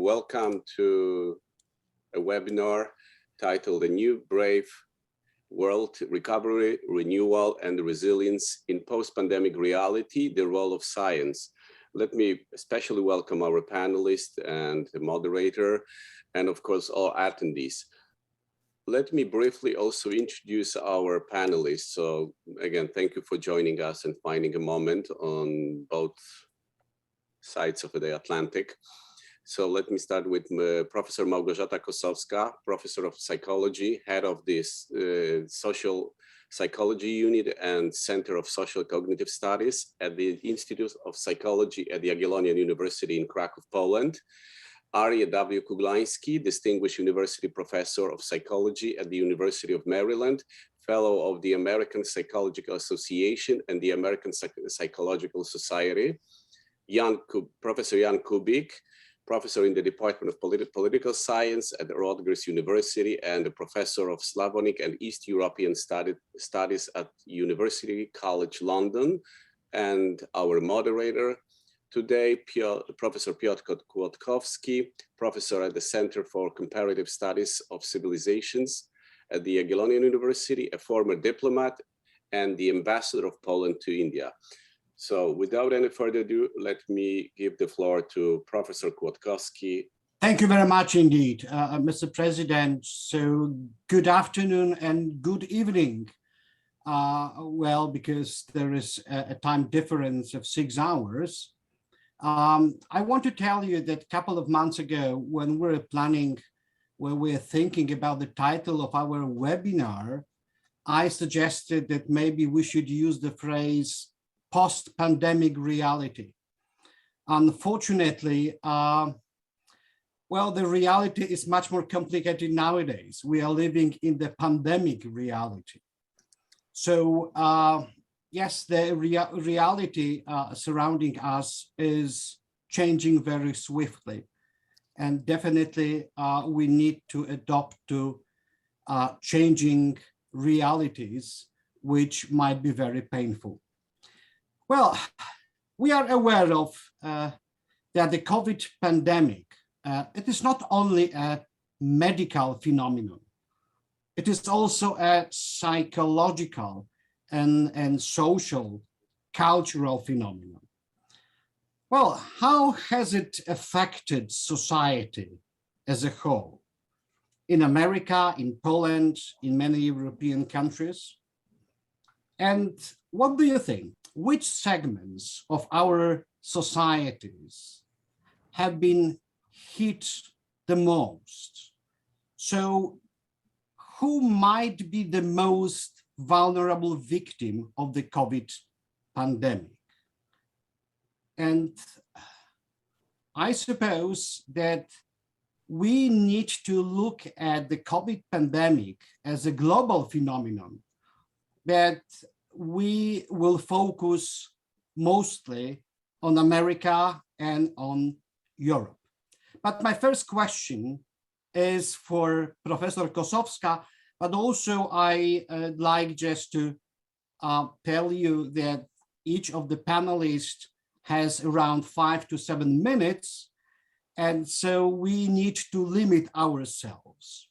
Welcome to a webinar titled A New Brave World: Recovery, Renewal and Resilience in Post-Pandemic Reality, the Role of Science. Let me especially welcome our panelists and the moderator, and of course, all attendees. Let me briefly also introduce our panelists. So again, thank you for joining us and finding a moment on both sides of the Atlantic. So let me start with Professor Malgorzata Kossowska, Professor of Psychology, Head of this Social Psychology Unit and Center of Social Cognitive Studies at the Institute of Psychology at the Jagiellonian University in Krakow, Poland. Arie Kruglanski, Distinguished University Professor of Psychology at the University of Maryland, Fellow of the American Psychological Association and the American Psychological Society. Professor Jan Kubik, Professor in the Department of Political Science at Rutgers University and a Professor of Slavonic and East European Studies at University College London. And our moderator today, Professor Piotr Klodkowski, Professor at the Center for Comparative Studies of Civilizations at the Jagiellonian University, a former diplomat and the Ambassador of Poland to India. So without any further ado, let me give the floor to Professor Klodkowski. Thank you very much indeed, Mr. President. So good afternoon and good evening. Well, because there is a time difference of 6 hours. I want to tell you that a couple of months ago, when we were thinking about the title of our webinar, I suggested that maybe we should use the phrase post-pandemic reality. Unfortunately, well, the reality is much more complicated nowadays. We are living in the pandemic reality. So yes, the reality surrounding us is changing very swiftly. And definitely we need to adapt to changing realities, which might be very painful. Well, we are aware of that the COVID pandemic, it is not only a medical phenomenon, it is also a psychological and social, cultural phenomenon. Well, how has it affected society as a whole? In America, in Poland, in many European countries? And what do you think? Which segments of our societies have been hit the most? So who might be the most vulnerable victim of the COVID pandemic? And I suppose that we need to look at the COVID pandemic as a global phenomenon, that we will focus mostly on America and on Europe. But my first question is for Professor Kossowska, but also I'd like just to tell you that each of the panelists has around 5 to 7 minutes, and so we need to limit ourselves.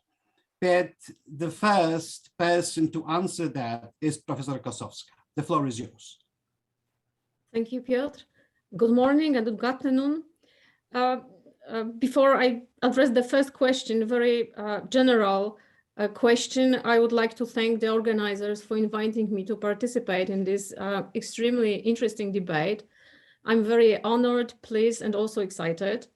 But the first person to answer that is Professor Kossowska. The floor is yours. Thank you, Piotr. Good morning and good afternoon. Before I address the first question, very general question, I would like to thank the organizers for inviting me to participate in this extremely interesting debate. I'm very honored, pleased, and also excited.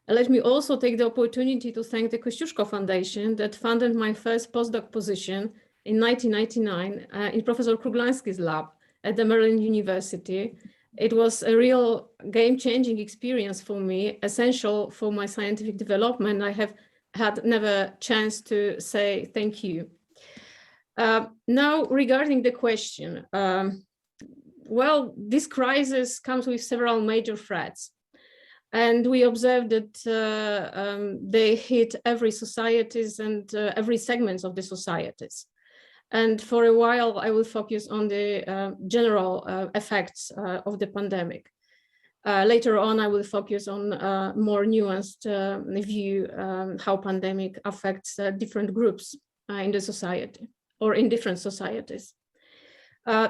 Let me also take the opportunity to thank the Kościuszko Foundation that funded my first postdoc position in 1999 in Professor Kruglanski's lab at the Maryland University. It was a real game-changing experience for me, essential for my scientific development. I have had never chance to say thank you. Now, regarding the question, well, this crisis comes with several major threats. And we observed that they hit every societies and every segments of the societies. And for a while, I will focus on the general effects of the pandemic. Later on, I will focus on more nuanced view how pandemic affects different groups in the society or in different societies.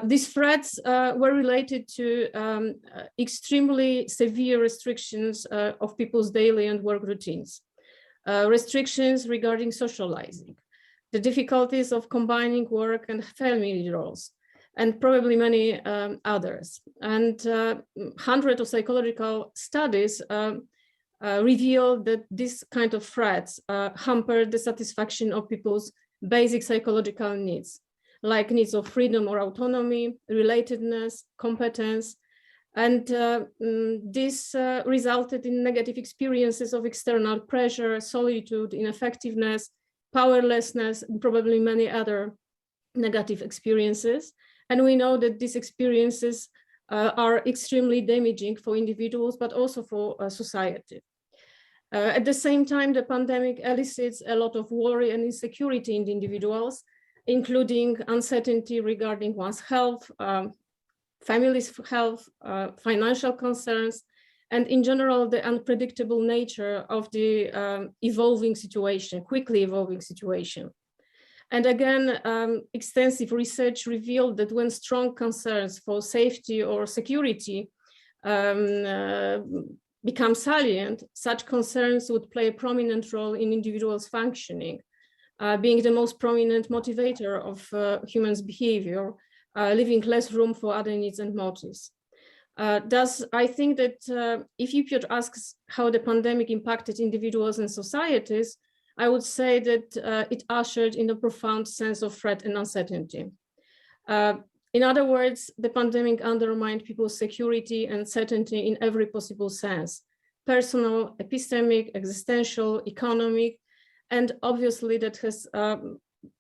These threats were related to extremely severe restrictions of people's daily and work routines, restrictions regarding socializing, the difficulties of combining work and family roles, and probably many others. And hundreds of psychological studies reveal that this kind of threats hamper the satisfaction of people's basic psychological needs, like needs of freedom or autonomy, relatedness, competence. And this resulted in negative experiences of external pressure, solitude, ineffectiveness, powerlessness, and probably many other negative experiences. And we know that these experiences are extremely damaging for individuals, but also for society. At the same time, the pandemic elicits a lot of worry and insecurity in the individuals, including uncertainty regarding one's health, family's health, financial concerns, and in general, the unpredictable nature of the evolving situation, quickly evolving situation. And again, extensive research revealed that when strong concerns for safety or security become salient, such concerns would play a prominent role in individuals' functioning, being the most prominent motivator of humans' behavior, leaving less room for other needs and motives. Thus, I think that if you, Piotr, asks how the pandemic impacted individuals and societies, I would say that it ushered in a profound sense of threat and uncertainty. In other words, the pandemic undermined people's security and certainty in every possible sense: personal, epistemic, existential, economic, and obviously that has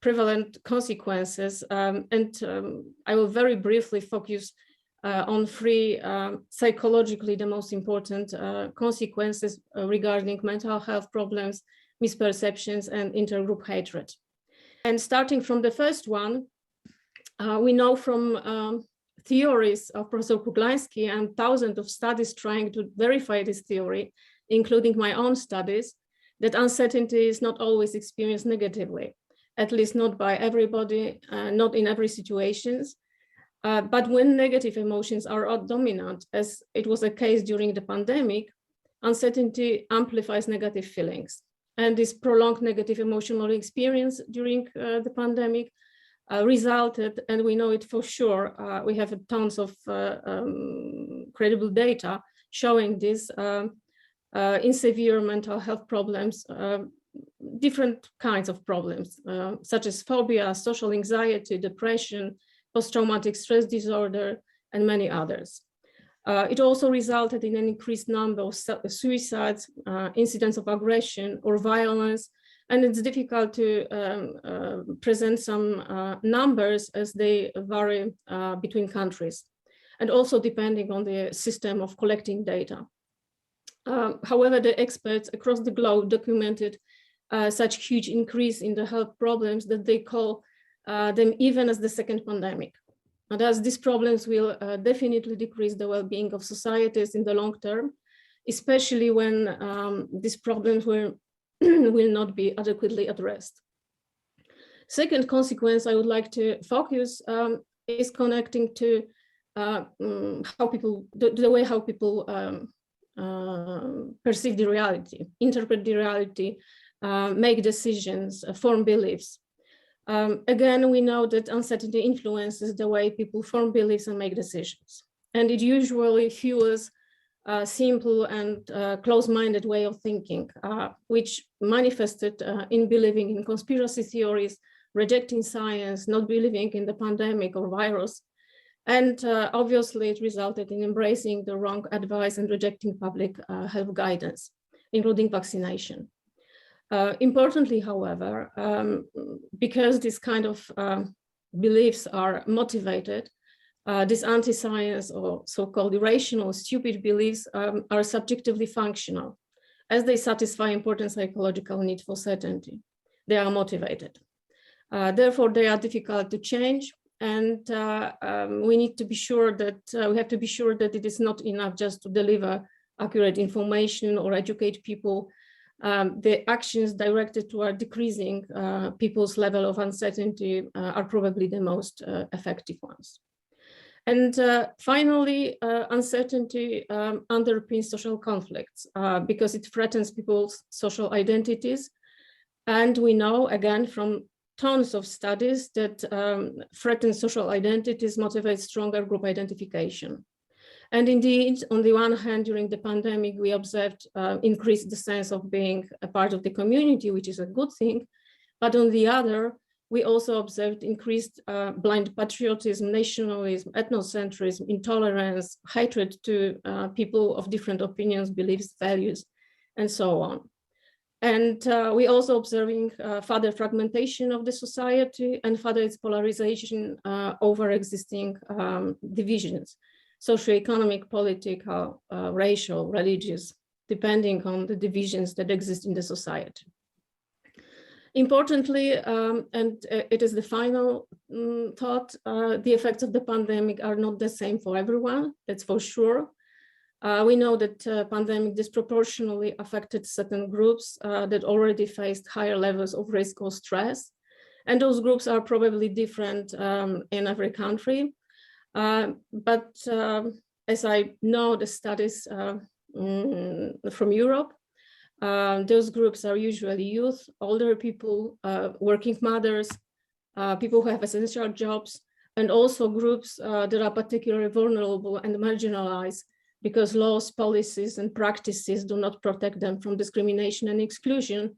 prevalent consequences. I will very briefly focus on three psychologically the most important consequences regarding mental health problems, misperceptions, and intergroup hatred. And starting from the first one, we know from theories of Professor Kruglanski and thousands of studies trying to verify this theory, including my own studies, that uncertainty is not always experienced negatively, at least not by everybody, not in every situation. But when negative emotions are dominant, as it was the case during the pandemic, uncertainty amplifies negative feelings. And this prolonged negative emotional experience during the pandemic resulted, and we know it for sure, we have tons of credible data showing this, in severe mental health problems, different kinds of problems, such as phobia, social anxiety, depression, post-traumatic stress disorder, and many others. It also resulted in an increased number of suicides, incidents of aggression or violence, and it's difficult to present some numbers as they vary between countries, and also depending on the system of collecting data. However, the experts across the globe documented such huge increase in the health problems that they call them even as the second pandemic. And thus, these problems will definitely decrease the well-being of societies in the long term, especially when these problems will not be adequately addressed. Second consequence I would like to focus is connecting to how people, the way how people perceive the reality, interpret the reality, make decisions, form beliefs. Again, we know that uncertainty influences the way people form beliefs and make decisions. And it usually fuels a simple and close-minded way of thinking, which manifested in believing in conspiracy theories, rejecting science, not believing in the pandemic or virus. And obviously it resulted in embracing the wrong advice and rejecting public health guidance, including vaccination. Importantly, however, because this kind of beliefs are motivated, these anti-science or so-called irrational, stupid beliefs are subjectively functional, as they satisfy important psychological need for certainty. They are motivated. Therefore, they are difficult to change, And we need to be sure that we have to be sure that it is not enough just to deliver accurate information or educate people. The actions directed toward decreasing people's level of uncertainty are probably the most effective ones. And finally, uncertainty underpins social conflicts because it threatens people's social identities. And we know, again, from tons of studies that threatened social identities motivate stronger group identification. And indeed, on the one hand, during the pandemic, we observed increased the sense of being a part of the community, which is a good thing. But on the other, we also observed increased blind patriotism, nationalism, ethnocentrism, intolerance, hatred to people of different opinions, beliefs, values, and so on. And we also observing further fragmentation of the society and further its polarization over existing divisions, socioeconomic, political, racial, religious, depending on the divisions that exist in the society. Importantly, and it is the final thought, the effects of the pandemic are not the same for everyone, that's for sure. We know that pandemic disproportionately affected certain groups that already faced higher levels of risk or stress. And those groups are probably different in every country. But as I know the studies from Europe, those groups are usually youth, older people, working mothers, people who have essential jobs, and also groups that are particularly vulnerable and marginalized because laws, policies, and practices do not protect them from discrimination and exclusion,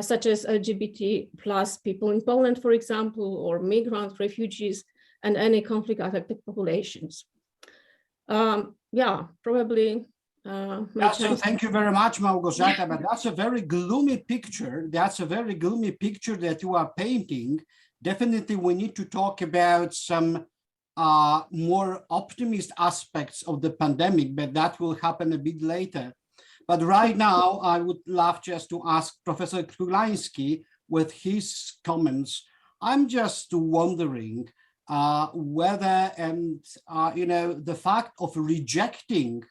such as LGBT plus people in Poland, for example, or migrant refugees, and any conflict-affected populations. Yeah, probably. So thank you very much, Malgorzata, but that's a very gloomy picture. That's a very gloomy picture that you are painting. Definitely, we need to talk about some more optimist aspects of the pandemic, but that will happen a bit later. But right now, I would love just to ask Professor Kruglanski with his comments. I'm just wondering whether, you know, the fact of rejecting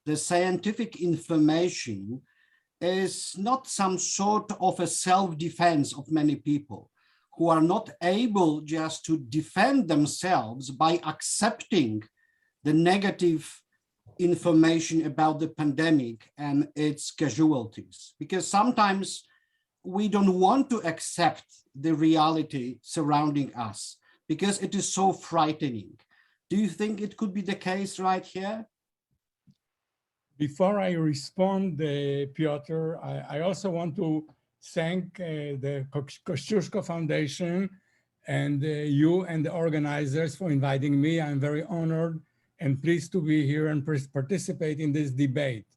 the scientific information is not some sort of a self-defense of many people who are not able just to defend themselves by accepting the negative information about the pandemic and its casualties. Because sometimes we don't want to accept the reality surrounding us because it is so frightening. Do you think it could be the case right here? Before I respond, Piotr, I also want to thank the Kościuszko Foundation and you and the organizers for inviting me. I'm very honored and pleased to be here and participate in this debate.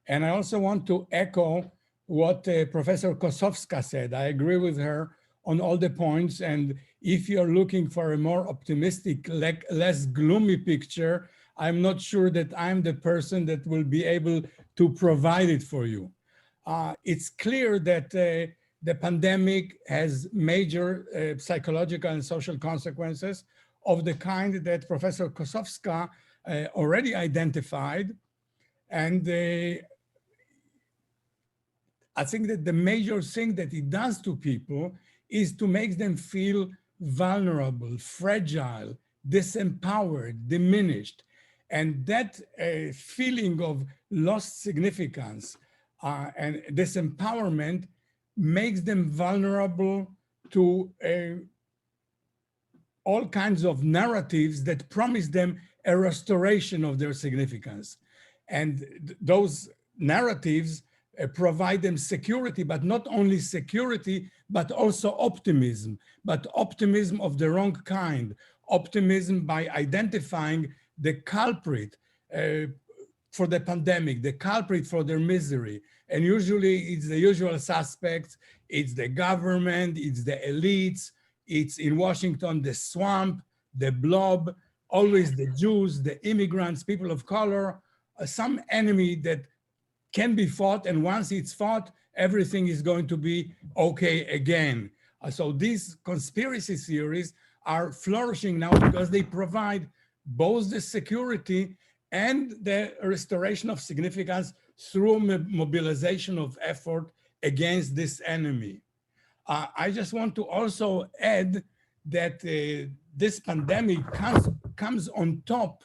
And I also want to echo what Professor Kossowska said. I agree with her on all the points. And if you're looking for a more optimistic, less gloomy picture, I'm not sure that I'm the person that will be able to provide it for you. It's clear that the pandemic has major psychological and social consequences of the kind that Professor Kossowska already identified. And I think that the major thing that it does to people is to make them feel vulnerable, fragile, disempowered, diminished. And that feeling of lost significance and disempowerment makes them vulnerable to all kinds of narratives that promise them a restoration of their significance. And those narratives provide them security, but not only security, but also optimism, but optimism of the wrong kind, optimism by identifying the culprit for the pandemic, the culprit for their misery. And usually it's the usual suspects, it's the government, it's the elites, it's in Washington, the swamp, the blob, always the Jews, the immigrants, people of color, some enemy that can be fought, and once it's fought, everything is going to be okay again. So these conspiracy theories are flourishing now because they provide both the security and the restoration of significance through mobilization of effort against this enemy. I just want to also add that this pandemic comes on top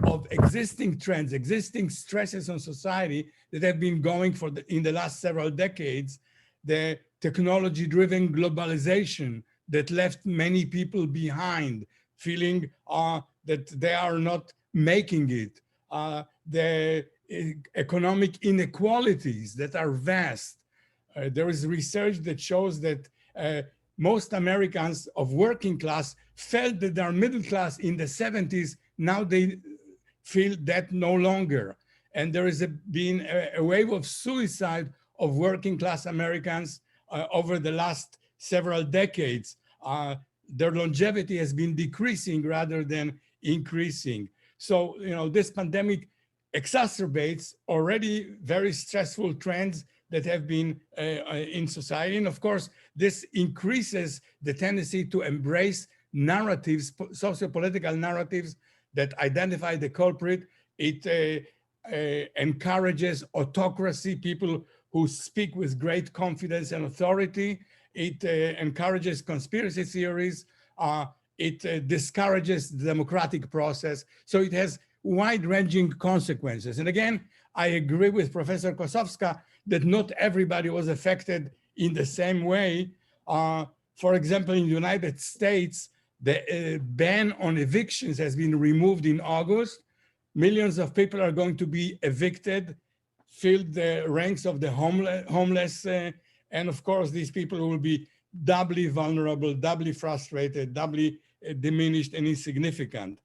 of existing trends, existing stresses on society that have been going in the last several decades. The technology-driven globalization that left many people behind, feeling that they are not making it. The economic inequalities that are vast. There is research that shows that most Americans of working class felt that they are middle class in the 70s. Now they feel that no longer. And there has been a wave of suicide of working class Americans over the last several decades. Their longevity has been decreasing rather than increasing. So, this pandemic exacerbates already very stressful trends that have been in society. And of course, this increases the tendency to embrace narratives, socio-political narratives that identify the culprit. It encourages autocracy, people who speak with great confidence and authority. It encourages conspiracy theories. It discourages the democratic process. So it has wide-ranging consequences. And again, I agree with Professor Kossowska that not everybody was affected in the same way. For example, in the United States, the ban on evictions has been removed in August. Millions of people are going to be evicted, filled the ranks of the homeless. And of course, these people will be doubly vulnerable, doubly frustrated, doubly diminished and insignificant.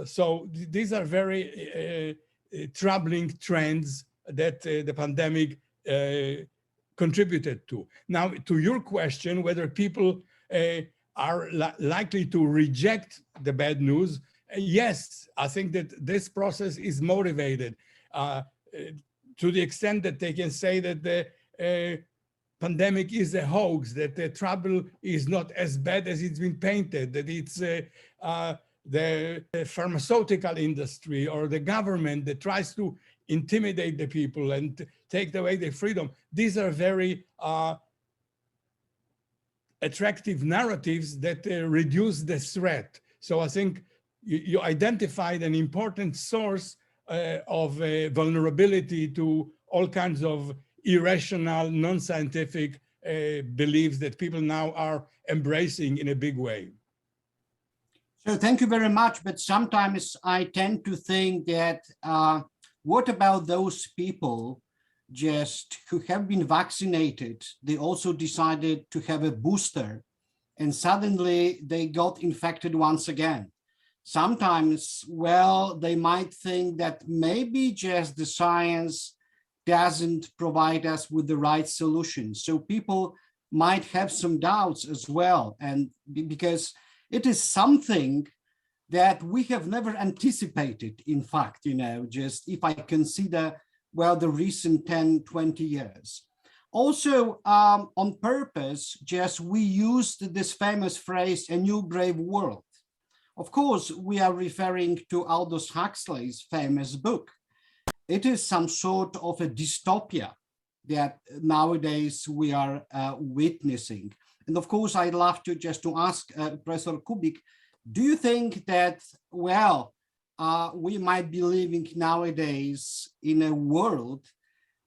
So these are very troubling trends that the pandemic contributed to. Now, to your question, whether people are likely to reject the bad news, yes, I think that this process is motivated to the extent that they can say that the pandemic is a hoax, that the trouble is not as bad as it's been painted, that it's the pharmaceutical industry or the government that tries to intimidate the people and take away their freedom. These are very attractive narratives that reduce the threat. So I think you identified an important source of vulnerability to all kinds of irrational, non-scientific beliefs that people now are embracing in a big way. So thank you very much. But sometimes I tend to think that what about those people just who have been vaccinated? They also decided to have a booster and suddenly they got infected once again. Sometimes, well, they might think that maybe just the science doesn't provide us with the right solution. So people might have some doubts as well. And because it is something that we have never anticipated, in fact, just if I consider, well, the recent 10, 20 years. Also, on purpose, just we used this famous phrase, a new brave world. Of course, we are referring to Aldous Huxley's famous book. It is some sort of a dystopia that nowadays we are witnessing. And of course, I'd love to ask Professor Kubik, do you think that, well, we might be living nowadays in a world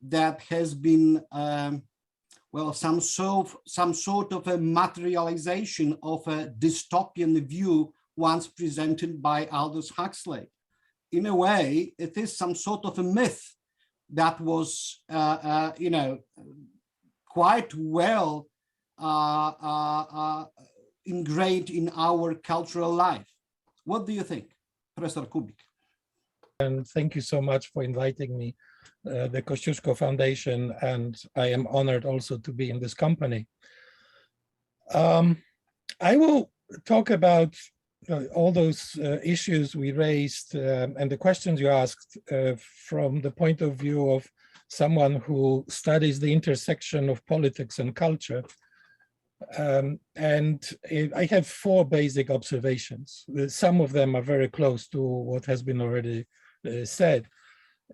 that has been, well, some sort of a materialization of a dystopian view once presented by Aldous Huxley? In a way, it is some sort of a myth that was, quite well ingrained in our cultural life. What do you think, Professor Kubik? And thank you so much for inviting me, the Kościuszko Foundation, and I am honored also to be in this company. I will talk about all those issues we raised and the questions you asked from the point of view of someone who studies the intersection of politics and culture. I have 4 basic observations. Some of them are very close to what has been already said.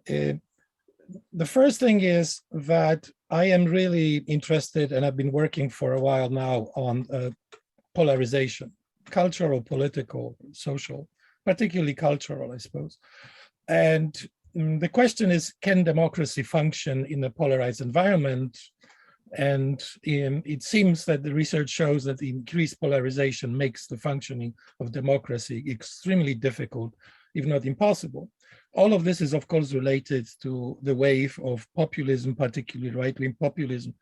The first thing is that I am really interested, and I've been working for a while now on polarization, cultural, political, social, particularly cultural, I suppose. And the question is, can democracy function in a polarized environment? And it seems that the research shows that increased polarization makes the functioning of democracy extremely difficult, if not impossible. All of this is, of course, related to the wave of populism, particularly right-wing populism,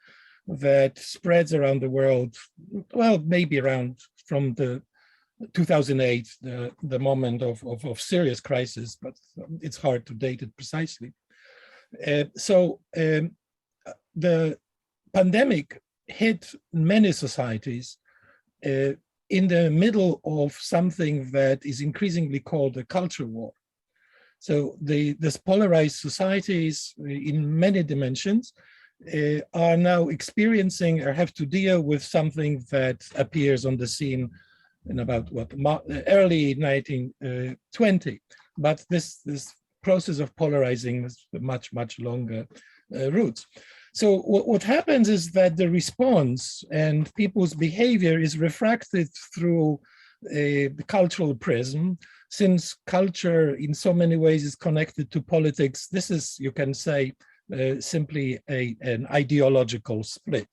that spreads around the world, well, maybe around from the 2008, the moment of serious crisis, but it's hard to date it precisely. The pandemic hit many societies in the middle of something that is increasingly called a culture war. So these polarized societies in many dimensions are now experiencing or have to deal with something that appears on the scene in about early 1920. But this process of polarizing has much longer roots. So what happens is that the response and people's behavior is refracted through a cultural prism. Since culture in so many ways is connected to politics, this is, you can say, simply an ideological split.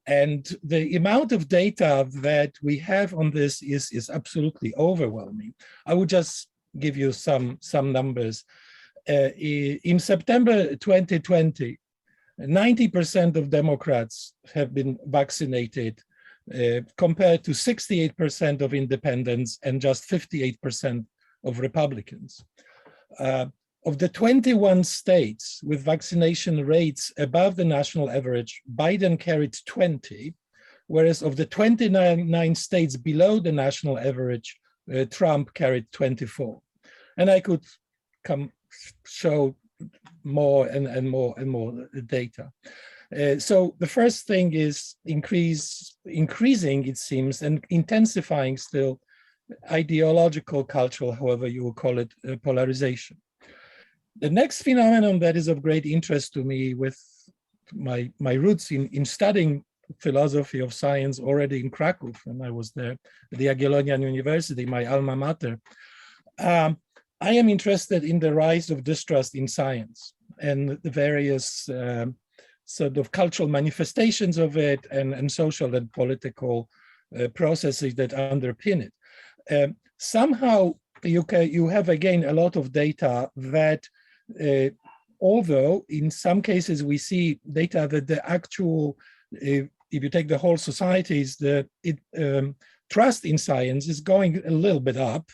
And the amount of data that we have on this is absolutely overwhelming. I would just give you some numbers. In September 2020, 90% of Democrats have been vaccinated, compared to 68% of independents and just 58% of Republicans. Of the 21 states with vaccination rates above the national average, Biden carried 20, whereas of the 29 states below the national average, Trump carried 24. And I could show more and more data. So the first thing is increasing, it seems, and intensifying still ideological, cultural, however you will call it, polarization. The next phenomenon that is of great interest to me, with my roots in studying philosophy of science already in Krakow when I was there, at the Jagiellonian University, my alma mater, I am interested in the rise of distrust in science and the various sort of cultural manifestations of it and social and political processes that underpin it. Somehow you have again a lot of data that, although in some cases we see data that the actual, if you take the whole societies, the trust in science is going a little bit up.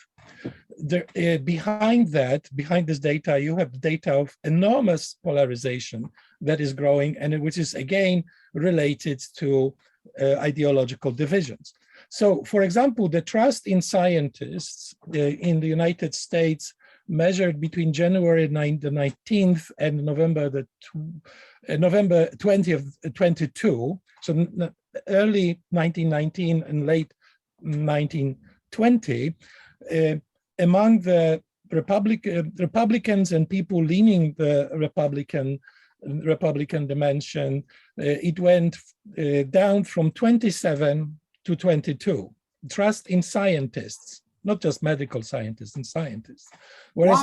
Behind this data, you have data of enormous polarization that is growing, and which is again related to ideological divisions. So, for example, the trust in scientists in the United States, measured between January 19th and November 20th, 22, so early 1919 and late 1920, among the Republicans and people leaning the Republican dimension, it went down from 27 to 22. Trust in scientists, not just medical scientists, and scientists. Whereas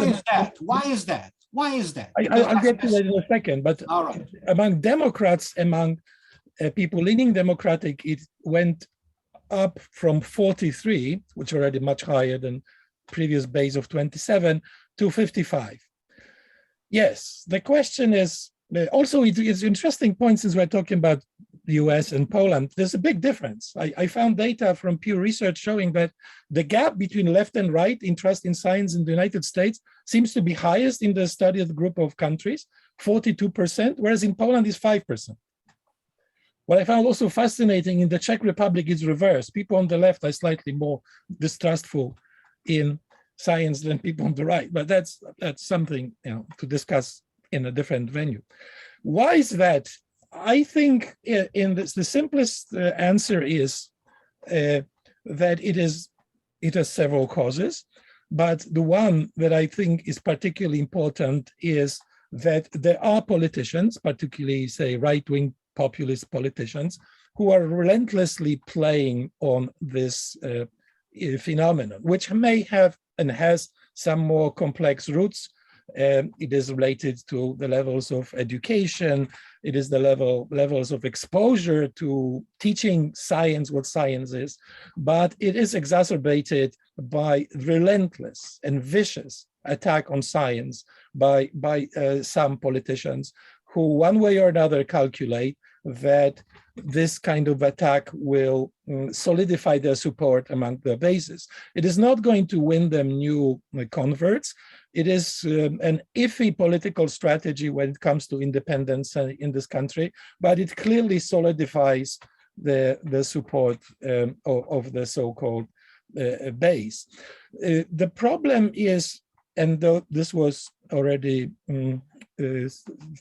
Why is that? I'll get to that in a second, but among Democrats, among people leaning Democratic, it went up from 43, which are already much higher than previous base of 27, to 55. Yes, the question is, also it's an interesting point, since we're talking about the US and Poland, there's a big difference. I found data from Pew Research showing that the gap between left and right in trust in science in the United States seems to be highest in the studied group of countries, 42%, whereas in Poland is 5%. What I found also fascinating, in the Czech Republic is reversed. People on the left are slightly more distrustful in science than people on the right, but that's something to discuss in a different venue. Why is that? I think in this, the simplest answer is that it has several causes, but the one that I think is particularly important is that there are politicians, particularly say right-wing populist politicians, who are relentlessly playing on this phenomenon, which may have and has some more complex roots. It is related to the levels of education. It is the levels of exposure to teaching science, what science is, but it is exacerbated by relentless and vicious attack on science by some politicians who one way or another calculate that this kind of attack will solidify their support among their bases. It is not going to win them new converts. It is an iffy political strategy when it comes to independence in this country, but it clearly solidifies the support of the so-called base. The problem is, and though this was already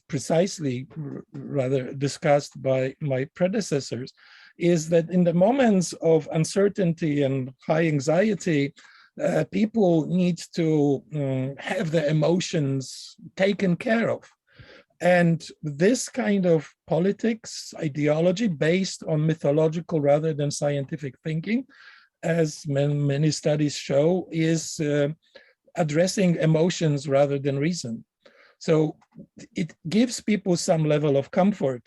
precisely rather discussed by my predecessors, is that in the moments of uncertainty and high anxiety, people need to have their emotions taken care of. And this kind of politics, ideology based on mythological rather than scientific thinking, as many studies show, is addressing emotions rather than reason. So it gives people some level of comfort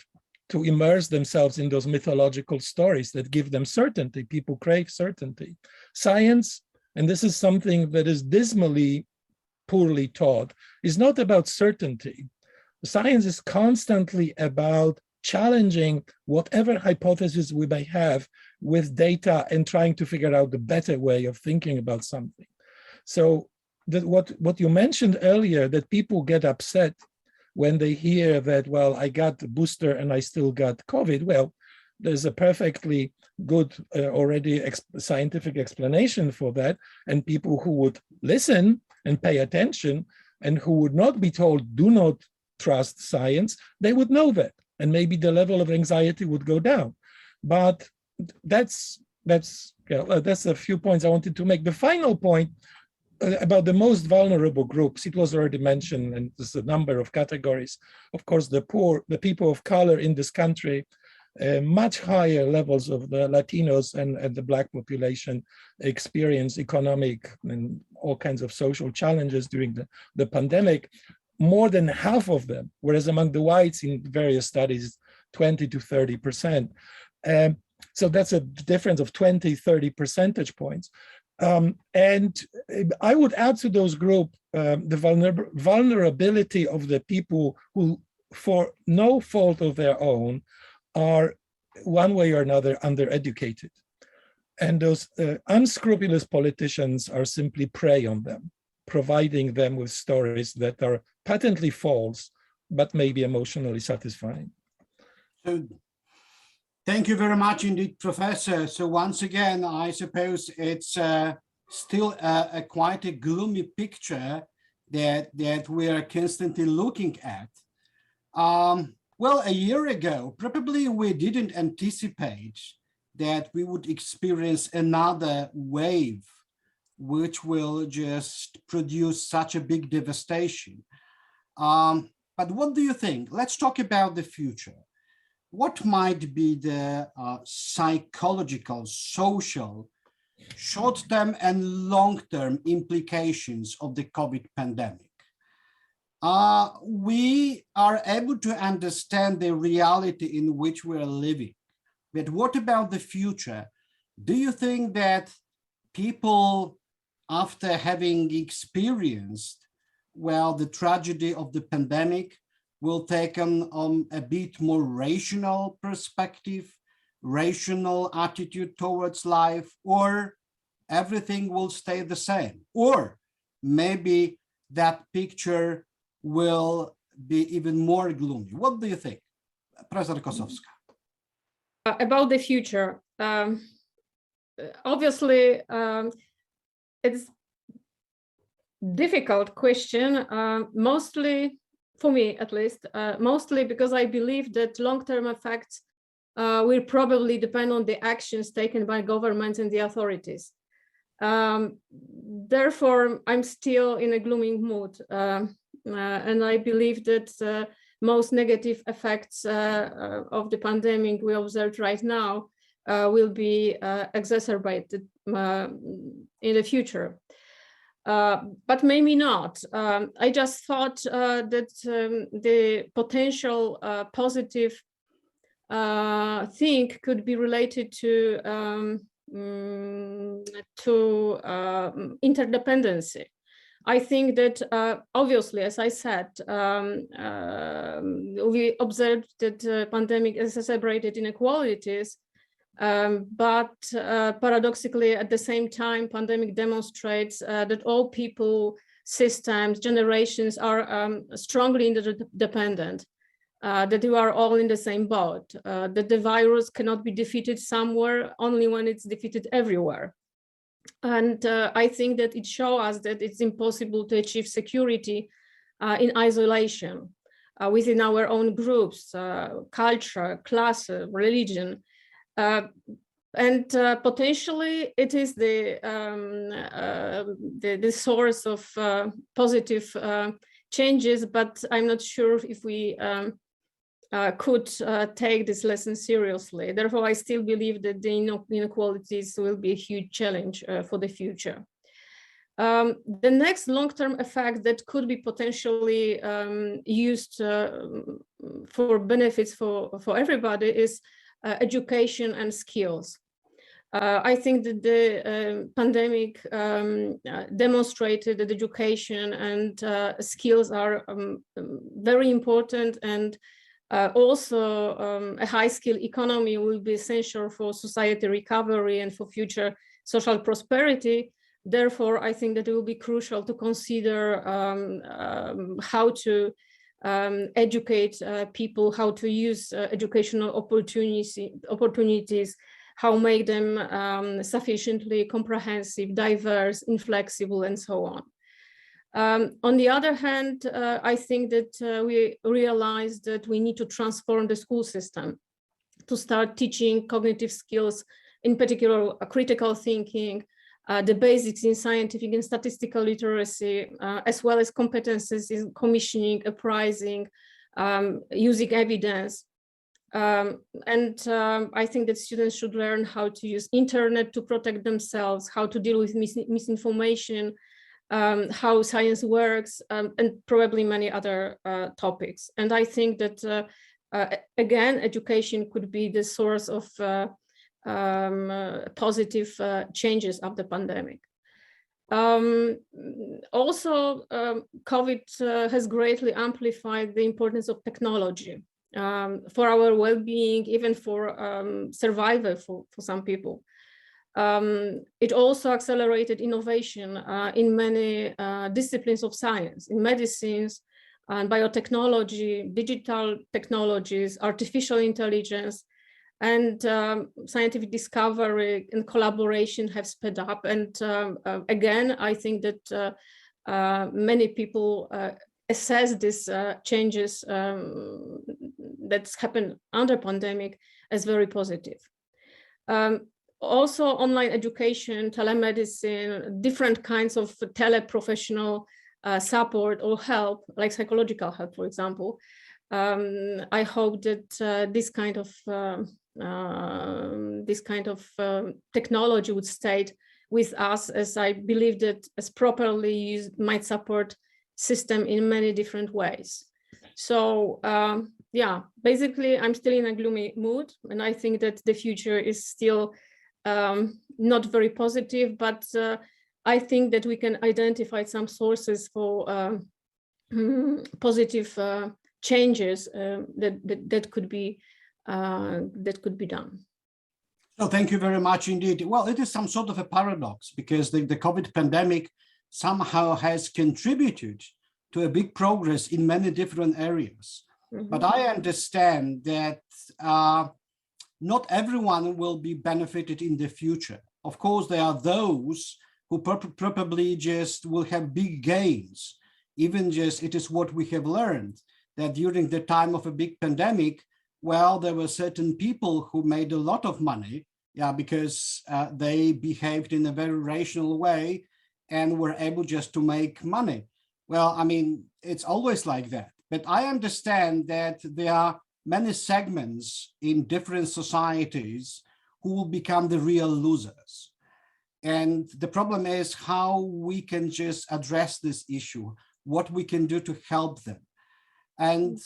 to immerse themselves in those mythological stories that give them certainty. People crave certainty. Science, and this is something that is dismally poorly taught, is not about certainty. Science is constantly about challenging whatever hypothesis we may have with data and trying to figure out the better way of thinking about something. So that what you mentioned earlier, that people get upset when they hear that, well, I got the booster and I still got COVID. Well, there's a perfectly good already scientific explanation for that. And people who would listen and pay attention and who would not be told, do not trust science, they would know that. And maybe the level of anxiety would go down. But that's a few points I wanted to make. The final point about the most vulnerable groups, it was already mentioned, and there's a number of categories. Of course, the poor, the people of color in this country, much higher levels of the Latinos and the Black population experience economic and all kinds of social challenges during the pandemic. More than half of them, whereas among the whites in various studies, 20 to 30%. So that's a difference of 20, 30 percentage points. And I would add to those groups the vulnerability of the people who, for no fault of their own, are one way or another undereducated. And those unscrupulous politicians are simply prey on them, providing them with stories that are patently false, but maybe emotionally satisfying. So, thank you very much indeed, Professor. So once again, I suppose it's still quite a gloomy picture that we are constantly looking at. Well, a year ago, probably we didn't anticipate that we would experience another wave which will just produce such a big devastation. But what do you think? Let's talk about the future. What might be the psychological, social, short-term and long-term implications of the COVID pandemic? We are able to understand the reality in which we are living, but what about the future? Do you think that people, after having experienced, well, the tragedy of the pandemic, will take on a bit more rational perspective, rational attitude towards life, or everything will stay the same? Or maybe that picture will be even more gloomy. What do you think, Professor Kossowska? About the future, obviously, it's difficult question. Mostly for me at least, mostly because I believe that long-term effects will probably depend on the actions taken by governments and the authorities. Therefore, I'm still in a gloomy mood, and I believe that most negative effects of the pandemic we observed right now will be exacerbated in the future. But maybe not. I just thought that the potential positive thing could be related to interdependency. I think that obviously, as I said, we observed that the pandemic exacerbated inequalities, but paradoxically, at the same time, pandemic demonstrates that all people, systems, generations are strongly interdependent, that we are all in the same boat, that the virus cannot be defeated somewhere only when it's defeated everywhere. And I think that it shows us that it's impossible to achieve security in isolation within our own groups, culture, class, religion. And potentially it is the source of positive changes, but I'm not sure if we could take this lesson seriously. Therefore, I still believe that the inequalities will be a huge challenge for the future. The next long-term effect that could be potentially used for benefits for everybody is education and skills. I think that the pandemic demonstrated that education and skills are very important, and also a high-skill economy will be essential for society recovery and for future social prosperity. Therefore, I think that it will be crucial to consider how to educate people, how to use educational opportunities, how make them sufficiently comprehensive, diverse, inflexible, and so on. On the other hand, I think that we realized that we need to transform the school system to start teaching cognitive skills, in particular critical thinking, the basics in scientific and statistical literacy, as well as competences in commissioning, appraising, using evidence. I think that students should learn how to use internet to protect themselves, how to deal with misinformation, how science works, and probably many other topics. And I think that, again, education could be the source of positive changes of the pandemic. Also, COVID has greatly amplified the importance of technology for our well-being, even for survival for some people. It also accelerated innovation in many disciplines of science, in medicines, and biotechnology, digital technologies, artificial intelligence, and scientific discovery and collaboration have sped up. And again, I think that many people assess these changes that's happened under pandemic as very positive. Also, online education, telemedicine, different kinds of teleprofessional support or help, like psychological help, for example. I hope that this kind of technology would stay with us, as I believe that as properly used might support system in many different ways. So yeah, basically I'm still in a gloomy mood, and I think that the future is still not very positive, but I think that we can identify some sources for positive changes that could be done. So thank you very much indeed. Well, it is some sort of a paradox, because the COVID pandemic somehow has contributed to a big progress in many different areas. Mm-hmm. But I understand that not everyone will be benefited in the future. Of course, there are those who probably just will have big gains Even just, it is what we have learned, that during the time of a big pandemic, well, there were certain people who made a lot of money, yeah, because they behaved in a very rational way and were able just to make money. Well, I mean, it's always like that. But I understand that there are many segments in different societies who will become the real losers. And the problem is how we can just address this issue, what we can do to help them. And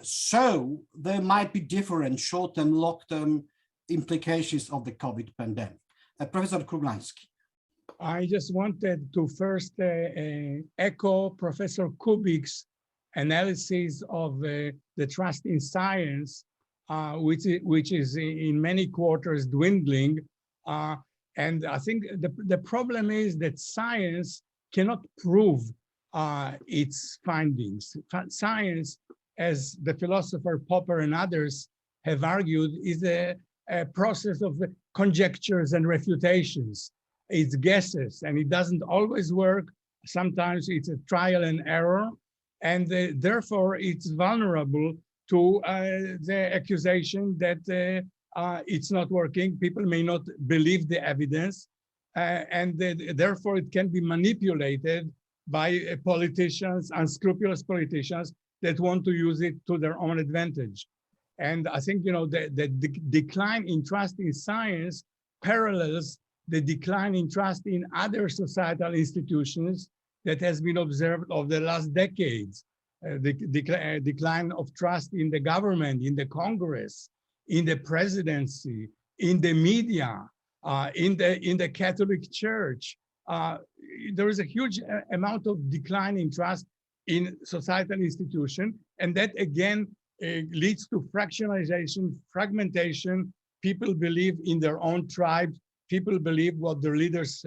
so there might be different short-term, long-term implications of the COVID pandemic. Professor Kruglanski. I just wanted to first echo Professor Kubik's analysis of the trust in science, which is in many quarters dwindling. And I think the problem is that science cannot prove its findings. Science, as the philosopher Popper and others have argued, is a process of conjectures and refutations. It's guesses, and it doesn't always work. Sometimes it's a trial and error, and therefore it's vulnerable to the accusation that it's not working. People may not believe the evidence, and therefore it can be manipulated by politicians, unscrupulous politicians that want to use it to their own advantage. And I think, you know, the decline in trust in science parallels the decline in trust in other societal institutions that has been observed over the last decades. The decline of trust in the government, in the Congress, in the presidency, in the media, in the Catholic Church. There is a huge amount of decline in trust in societal institutions, and that again leads to fractionalization, fragmentation. People believe in their own tribes. People believe what their leaders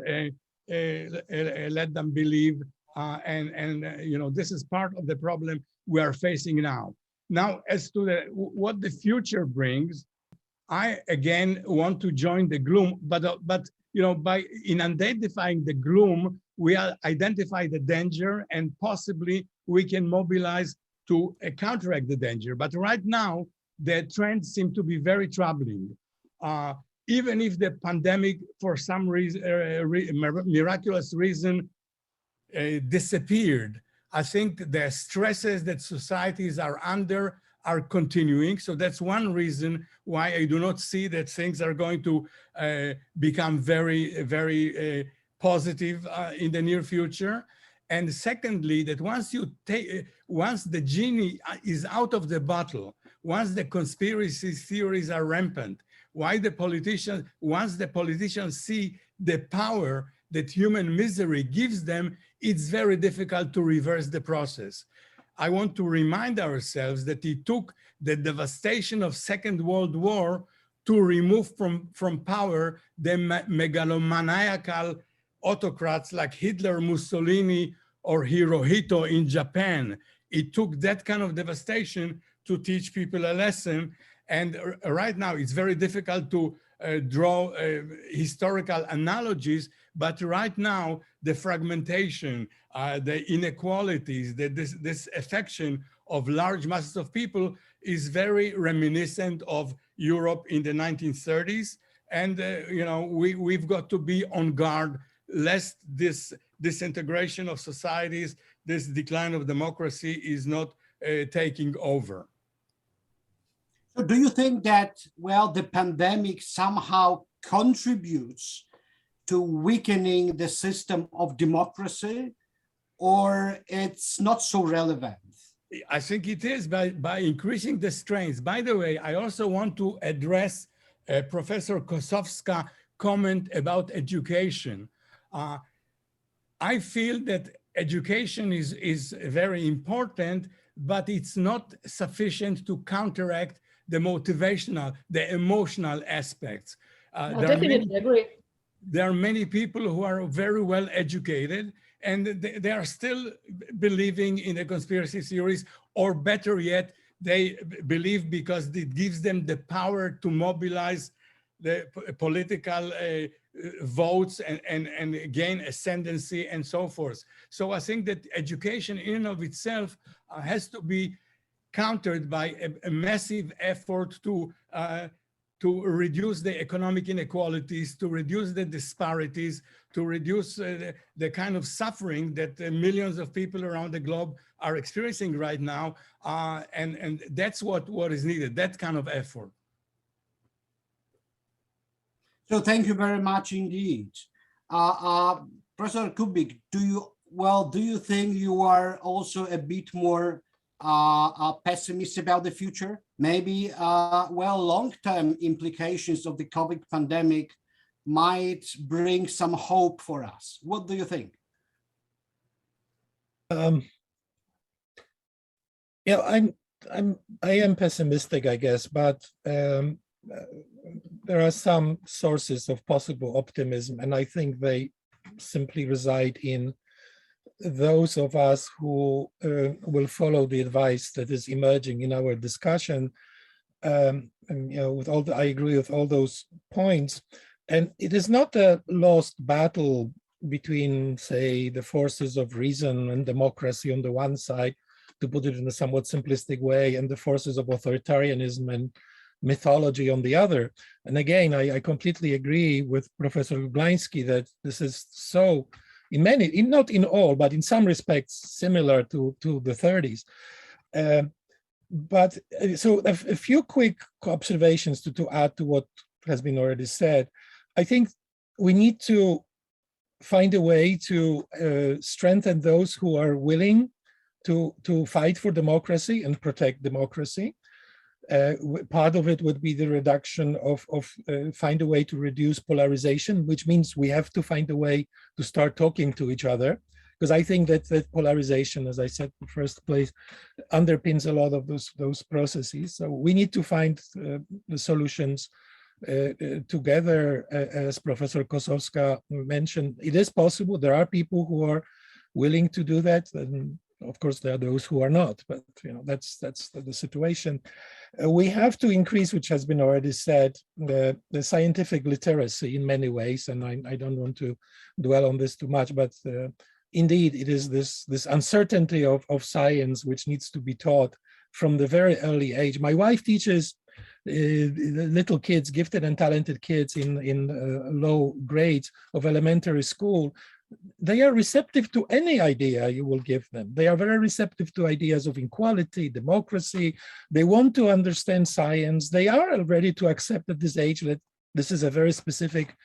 let them believe, and you know, this is part of the problem we are facing now. Now, as to what the future brings, I again want to join the gloom, but you know, in identifying the gloom, we identify the danger, and possibly we can mobilize to counteract the danger. But right now, the trends seem to be very troubling. Even if the pandemic, for some reason, miraculous reason, disappeared, I think the stresses that societies are under are continuing. So that's one reason why I do not see that things are going to become very, very positive in the near future. And secondly, that once the genie is out of the bottle, once the conspiracy theories are rampant, once the politicians see the power that human misery gives them, it's very difficult to reverse the process. I want to remind ourselves that it took the devastation of Second World War to remove from power the megalomaniacal autocrats like Hitler, Mussolini, or Hirohito in Japan. It took that kind of devastation to teach people a lesson. And right now, it's very difficult to draw historical analogies, but right now, the fragmentation, the inequalities, this affection of large masses of people is very reminiscent of Europe in the 1930s. And you know, we've got to be on guard lest this disintegration of societies, this decline of democracy is not taking over. So do you think that, well, the pandemic somehow contributes to weakening the system of democracy, or it's not so relevant? I think it is by increasing the strains. By the way, I also want to address Professor Kossowska's comment about education. I feel that education is very important, but it's not sufficient to counteract the motivational, the emotional aspects. I definitely agree. There are many people who are very well educated and they are still believing in the conspiracy theories, or better yet, they believe because it gives them the power to mobilize the political votes and gain ascendancy and so forth. So I think that education in and of itself has to be countered by a massive effort to reduce the economic inequalities, to reduce the disparities, to reduce the kind of suffering that millions of people around the globe are experiencing right now. And that's what is needed, that kind of effort. So thank you very much indeed. Professor Kubik, do you think you are also a bit more pessimist about the future? Maybe, long-term implications of the COVID pandemic might bring some hope for us. What do you think? Yeah, I am pessimistic, I guess, but there are some sources of possible optimism, and I think they simply reside in those of us who will follow the advice that is emerging in our discussion. And, I agree with all those points. And it is not a lost battle between, say, the forces of reason and democracy on the one side, to put it in a somewhat simplistic way, and the forces of authoritarianism and mythology on the other. And again, I completely agree with Professor Klodkowski that this is so, not in all, but in some respects, similar to the 30s. So a few quick observations to add to what has been already said. I think we need to find a way to strengthen those who are willing to fight for democracy and protect democracy. Part of it would be the reduction find a way to reduce polarization, which means we have to find a way to start talking to each other. Because I think that polarization, as I said in the first place, underpins a lot of those processes. So we need to find the solutions together. As Professor Kossowska mentioned, it is possible. There are people who are willing to do that. And of course, there are those who are not, but that's the situation. We have to increase, which has been already said, the scientific literacy in many ways, and I don't want to dwell on this too much, but indeed, it is this uncertainty of science which needs to be taught from the very early age. My wife teaches little kids, gifted and talented kids in low grades of elementary school. They are receptive to any idea you will give them. They are very receptive to ideas of equality, democracy. They want to understand science. They are ready to accept at this age that this is a very specific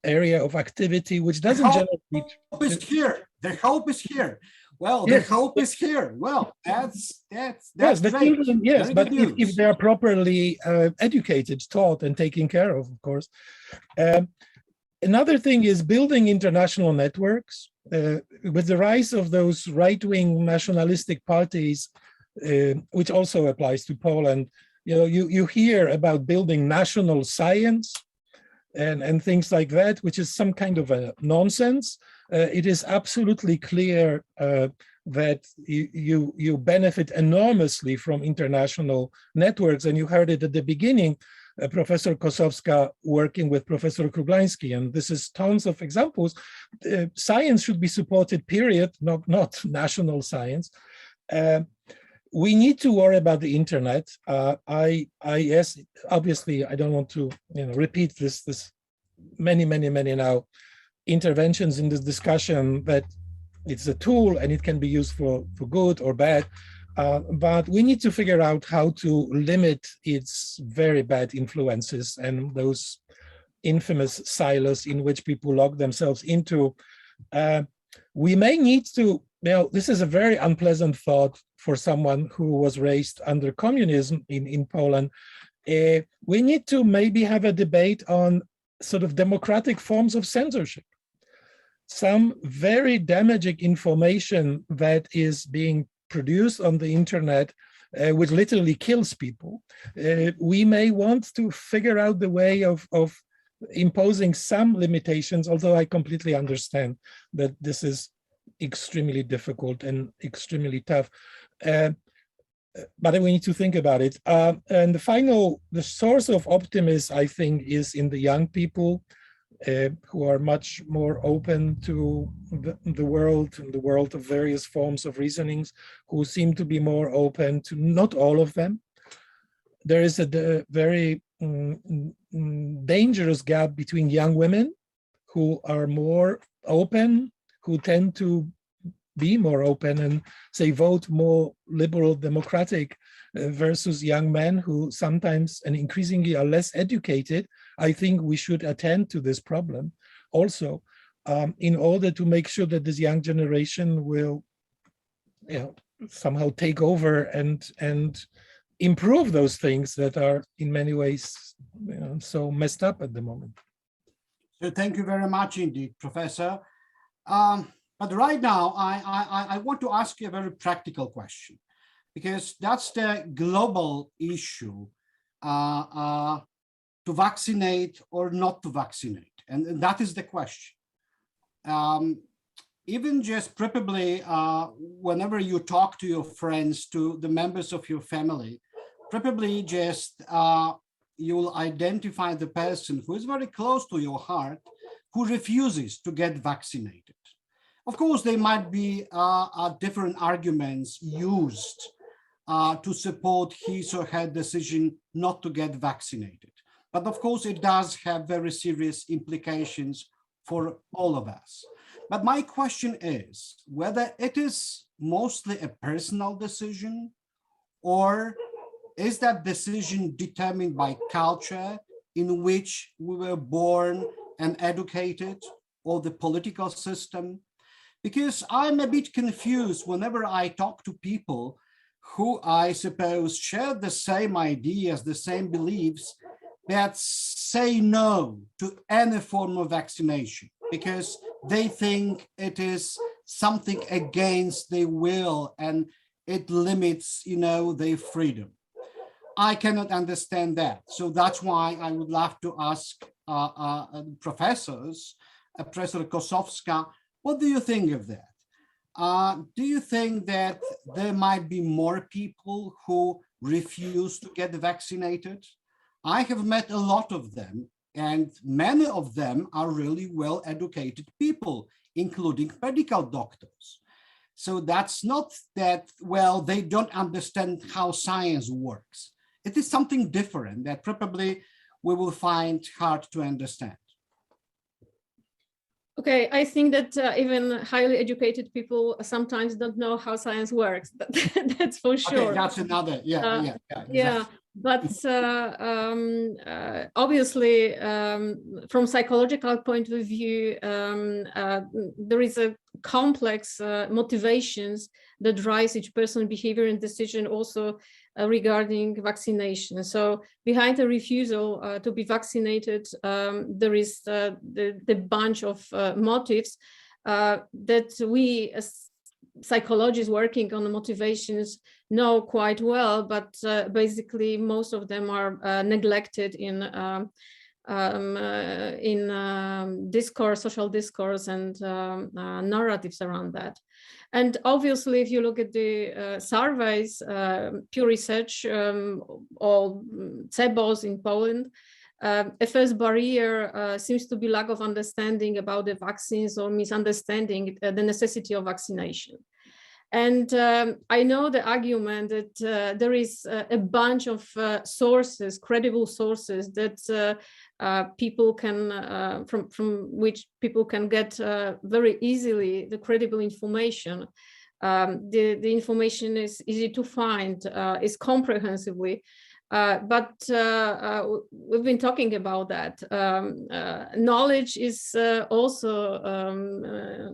area of activity which doesn't generally. The hope is here. The hope is here. Well, yes. The hope is here. Well, that's yes, but great. Even, yes, but if they are properly educated, taught, and taken care of course. Another thing is building international networks. With the rise of those right-wing nationalistic parties, which also applies to Poland, you hear about building national science and things like that, which is some kind of a nonsense. It is absolutely clear that you benefit enormously from international networks, and you heard it at the beginning. Professor Kossowska working with Professor Kruglanski, and this is tons of examples. Science should be supported, period, not national science. We need to worry about the internet. Yes, obviously, I don't want to repeat this many now interventions in this discussion, that it's a tool and it can be used for good or bad. But we need to figure out how to limit its very bad influences and those infamous silos in which people lock themselves into. We may need to, this is a very unpleasant thought for someone who was raised under communism in Poland. We need to maybe have a debate on sort of democratic forms of censorship. Some very damaging information that is being produced on the internet, which literally kills people. We may want to figure out the way of imposing some limitations, although I completely understand that this is extremely difficult and extremely tough. But we need to think about it. And the source of optimism, I think, is in the young people. who are much more open to the world and the world of various forms of reasonings, who seem to be more open to not all of them. There is a very dangerous gap between young women who are more open, who tend to be more open and say vote more liberal democratic versus young men who sometimes and increasingly are less educated. I think we should attend to this problem also in order to make sure that this young generation will somehow take over and improve those things that are in many ways so messed up at the moment. So thank you very much indeed, Professor. But right now, I want to ask you a very practical question, because that's the global issue, to vaccinate or not to vaccinate. And that is the question. Even just probably whenever you talk to your friends, to the members of your family, probably just you'll identify the person who is very close to your heart, who refuses to get vaccinated. Of course, there might be different arguments used to support his or her decision not to get vaccinated. But of course, it does have very serious implications for all of us. But my question is whether it is mostly a personal decision, or is that decision determined by culture in which we were born and educated, or the political system? Because I'm a bit confused whenever I talk to people who I suppose share the same ideas, the same beliefs, that say no to any form of vaccination because they think it is something against their will and it limits, their freedom. I cannot understand that. So that's why I would love to ask professors, Professor Kossowska, what do you think of that? Do you think that there might be more people who refuse to get vaccinated? I have met a lot of them, and many of them are really well-educated people, including medical doctors. So that's not that, well, they don't understand how science works. It is something different that probably we will find hard to understand. Okay, I think that even highly educated people sometimes don't know how science works. That's for sure. Okay, that's another, yeah. Yeah, but obviously, from psychological point of view, there is a complex motivations that drives each person's behavior and decision also regarding vaccination. So behind the refusal to be vaccinated, there is the bunch of motives that we as psychologists working on the motivations know quite well, but basically most of them are neglected in discourse, social discourse, and narratives around that. And obviously, if you look at the surveys, Pew Research or CEBOS in Poland, a first barrier seems to be lack of understanding about the vaccines or misunderstanding the necessity of vaccination. And I know the argument that there is a bunch of sources, credible sources that people can, from which people can get very easily the credible information. The information is easy to find, is comprehensively, but we've been talking about that. Knowledge is also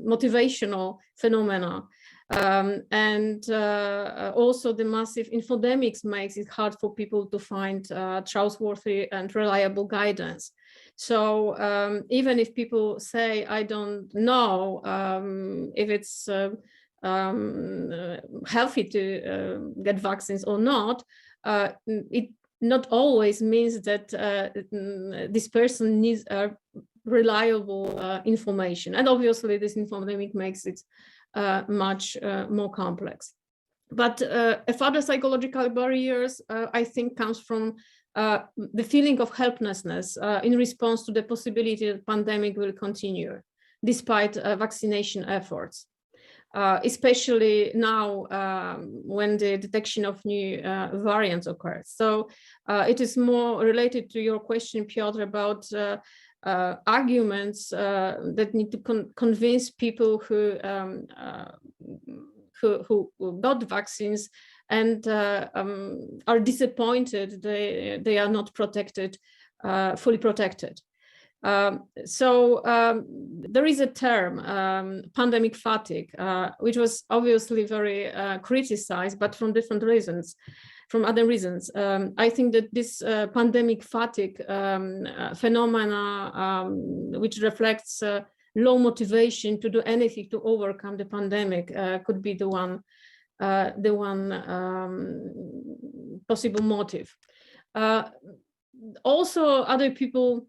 motivational phenomena. And also the massive infodemics makes it hard for people to find trustworthy and reliable guidance. So even if people say, I don't know if it's healthy to get vaccines or not, it not always means that this person needs reliable information. And obviously this infodemic makes it much more complex. But further psychological barriers, I think, comes from the feeling of helplessness in response to the possibility that the pandemic will continue despite vaccination efforts, especially now when the detection of new variants occurs. So it is more related to your question, Piotr, about arguments that need to convince people who got vaccines and are disappointed they are not protected, fully protected. So there is a term, pandemic fatigue, which was obviously very criticized, but from different reasons, from other reasons. I think that this pandemic fatigue phenomena, which reflects low motivation to do anything to overcome the pandemic, could be the one possible motive. Also, other people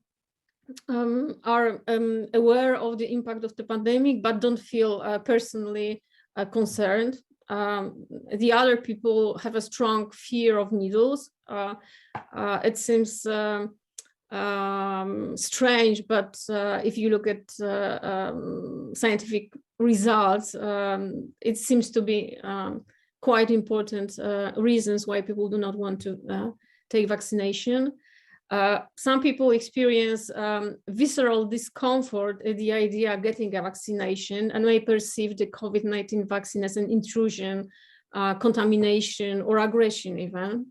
are aware of the impact of the pandemic, but don't feel personally concerned. The other people have a strong fear of needles. It seems strange, but if you look at scientific results, it seems to be quite important reasons why people do not want to take vaccination. Some people experience visceral discomfort at the idea of getting a vaccination and may perceive the COVID-19 vaccine as an intrusion, contamination, or aggression even.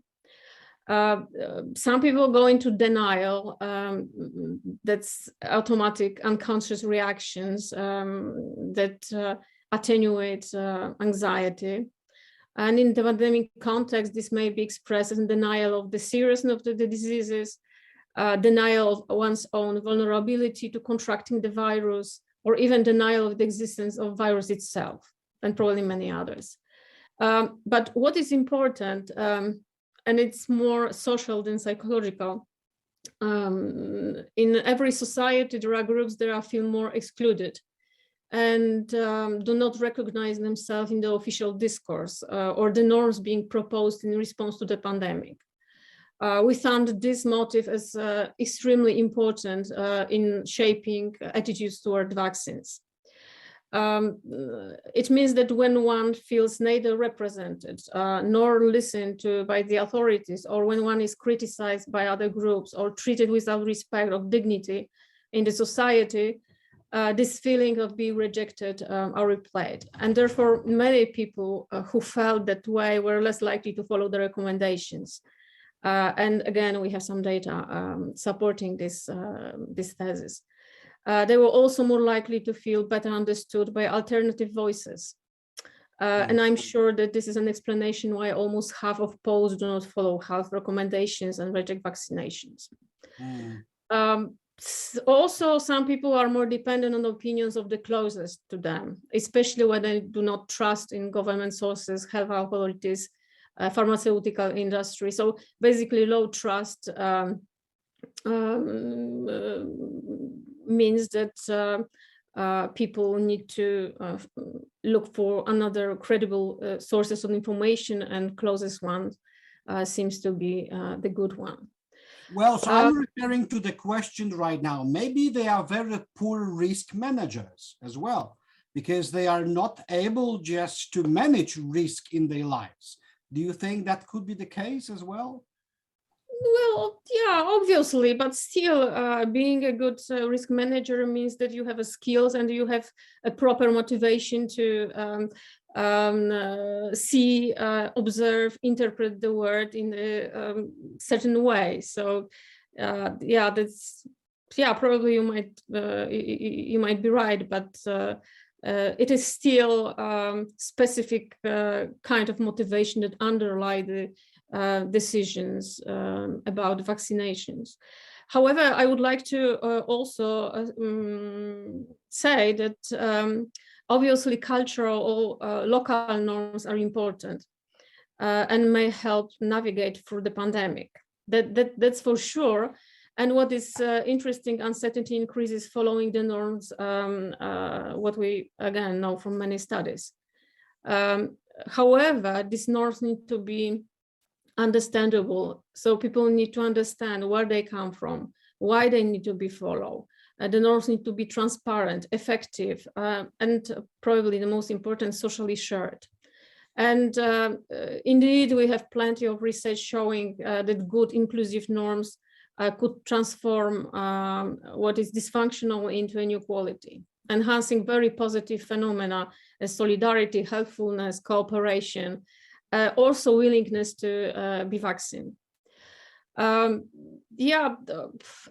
Some people go into denial, that's automatic unconscious reactions that attenuate anxiety. And in the pandemic context, this may be expressed as denial of the seriousness of the diseases, denial of one's own vulnerability to contracting the virus, or even denial of the existence of virus itself, and probably many others. But what is important, and it's more social than psychological, in every society, there are groups that feel more excluded and do not recognize themselves in the official discourse or the norms being proposed in response to the pandemic. We found this motive as extremely important in shaping attitudes toward vaccines. It means that when one feels neither represented nor listened to by the authorities, or when one is criticized by other groups or treated without respect or dignity in the society, this feeling of being rejected are replayed. And therefore, many people who felt that way were less likely to follow the recommendations. And again, we have some data supporting this thesis. They were also more likely to feel better understood by alternative voices. And I'm sure that this is an explanation why almost half of Poles do not follow health recommendations and reject vaccinations. Also, some people are more dependent on the opinions of the closest to them, especially when they do not trust in government sources, health authorities, pharmaceutical industry. So basically low trust means that people need to look for another credible sources of information, and closest one seems to be the good one. Well, so I'm referring to the question right now. Maybe they are very poor risk managers as well, because they are not able just to manage risk in their lives. Do you think that could be the case as well? Well, yeah, obviously, but still being a good risk manager means that you have a skills and you have a proper motivation to see, observe, interpret the word in a certain way. So, yeah, that's, yeah, probably you might be right, but it is still specific kind of motivation that underlie the decisions about vaccinations. However, I would like to also say that obviously cultural or local norms are important and may help navigate through the pandemic. That's for sure. And what is interesting, uncertainty increases following the norms, what we again know from many studies. However, these norms need to be understandable. So people need to understand where they come from, why they need to be followed. The norms need to be transparent, effective, and probably the most important, socially shared. And indeed, we have plenty of research showing that good inclusive norms could transform what is dysfunctional into a new quality, enhancing very positive phenomena as solidarity, helpfulness, cooperation, also willingness to be vaccinated. Yeah,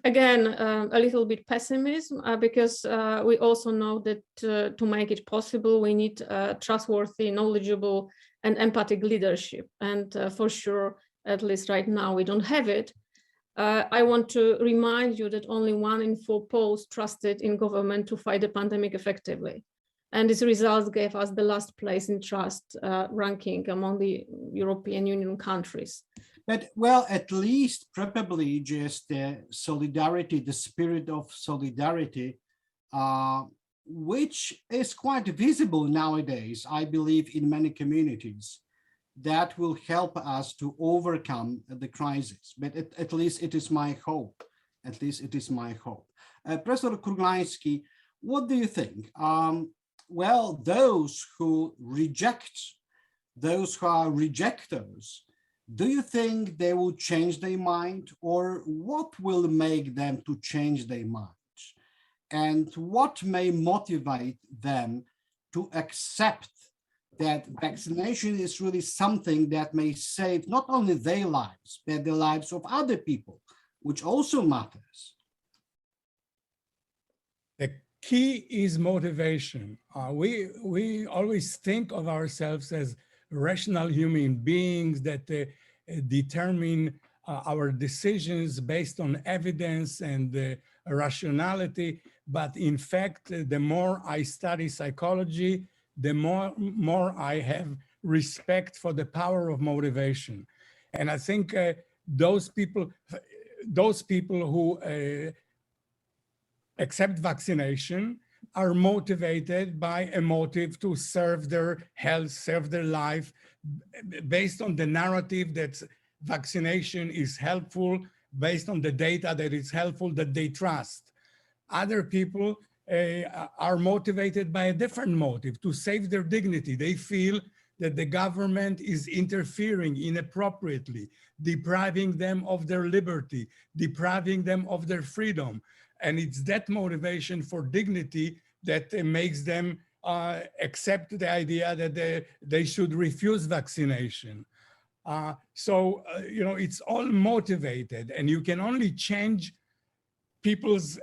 again, a little bit pessimism because we also know that to make it possible, we need trustworthy, knowledgeable, and empathic leadership. And for sure, at least right now, we don't have it. I want to remind you that only 1 in 4 Poles trusted in government to fight the pandemic effectively. And these results gave us the last place in trust ranking among the European Union countries. But well, at least probably just the solidarity, the spirit of solidarity, which is quite visible nowadays, I believe, in many communities, that will help us to overcome the crisis. But at least it is my hope. At least it is my hope. Professor Kruglanski, what do you think? Well, those who reject, those who are rejectors, do you think they will change their mind, or what will make them to change their minds? And what may motivate them to accept that vaccination is really something that may save not only their lives, but the lives of other people, which also matters? The key is motivation. We always think of ourselves as rational human beings that determine our decisions based on evidence and rationality. But in fact, the more I study psychology, the more I have respect for the power of motivation. And I think those people who accept vaccination are motivated by a motive to serve their health, serve their life, based on the narrative that vaccination is helpful, based on the data that it's helpful, that they trust. Other people are motivated by a different motive, to save their dignity. They feel that the government is interfering inappropriately, depriving them of their liberty, depriving them of their freedom. And it's that motivation for dignity that makes them accept the idea that they should refuse vaccination. You know, it's all motivated, and you can only change people's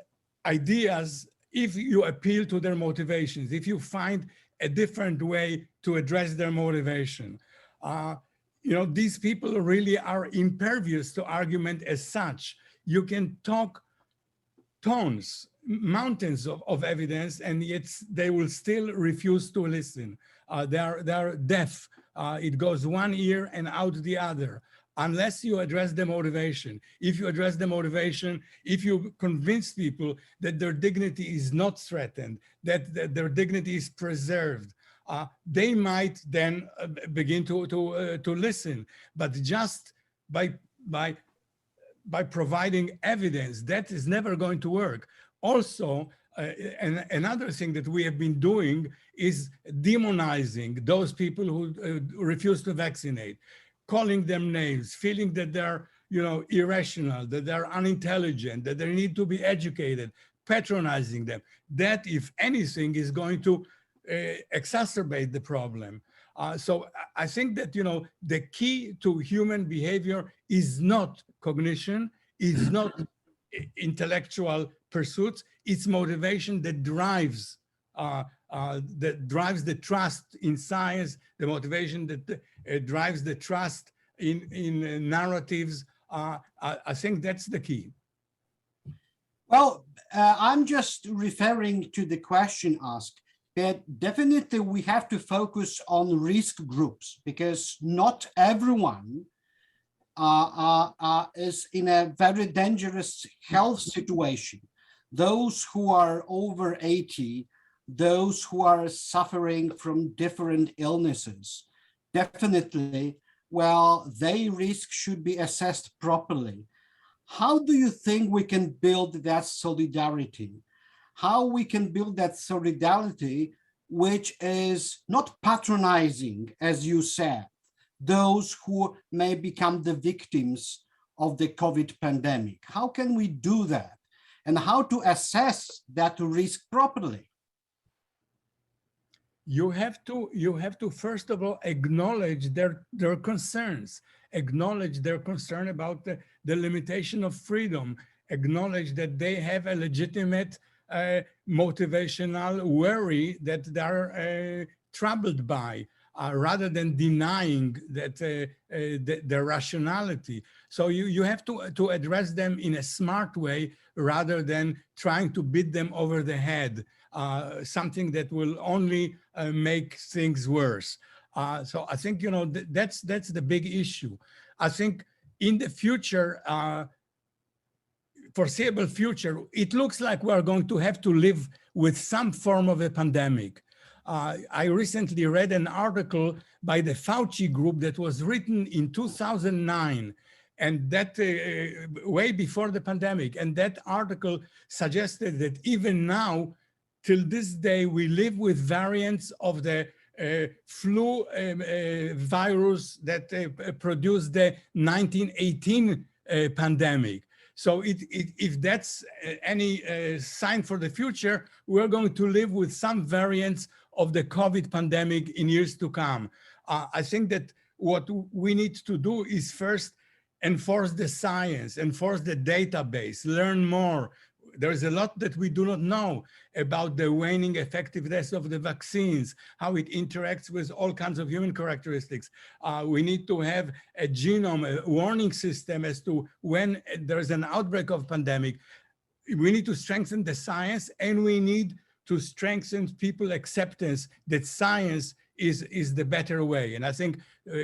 ideas if you appeal to their motivations, if you find a different way to address their motivation. You know, these people really are impervious to argument as such. You can talk tons, mountains of evidence, and yet they will still refuse to listen. They're deaf. It goes one ear and out the other, unless you address the motivation. If you address the motivation, if you convince people that their dignity is not threatened, that their dignity is preserved, they might then begin to listen. But just by providing evidence, that is never going to work. Also, another thing that we have been doing is demonizing those people who refuse to vaccinate, calling them names, feeling that they're, you know, irrational, that they're unintelligent, that they need to be educated, patronizing them. That, if anything, is going to exacerbate the problem. So I think that, you know, the key to human behavior is not cognition, is not intellectual pursuits, it's motivation that drives the trust in science, the motivation that drives the trust in narratives. I think that's the key. Well, I'm just referring to the question asked. But definitely we have to focus on risk groups, because not everyone is in a very dangerous health situation. Those who are over 80, those who are suffering from different illnesses, definitely well, their risk should be assessed properly. How do you think we can build that solidarity? How we can build that solidarity which is not patronizing, as you said, those who may become the victims of the COVID pandemic? How can we do that? And how to assess that risk properly? You have to first of all acknowledge their concerns, acknowledge their concern about the limitation of freedom, acknowledge that they have a legitimate motivational worry that they're troubled by, rather than denying that their rationality. So you have to address them in a smart way rather than trying to beat them over the head, something that will only make things worse. So I think, you know, that's the big issue. I think in the future, foreseeable future, it looks like we're going to have to live with some form of a pandemic. I recently read an article by the Fauci group that was written in 2009, and that way before the pandemic. And that article suggested that even now, till this day, we live with variants of the flu virus that produced the 1918 pandemic. So if that's any sign for the future, we're going to live with some variants of the COVID pandemic in years to come. I think that what we need to do is first enforce the science, enforce the database, learn more. There's a lot that we do not know about the waning effectiveness of the vaccines, how it interacts with all kinds of human characteristics. We need to have a genome, a warning system as to when there's an outbreak of pandemic. We need to strengthen the science, and we need to strengthen people's acceptance that science is the better way. And I think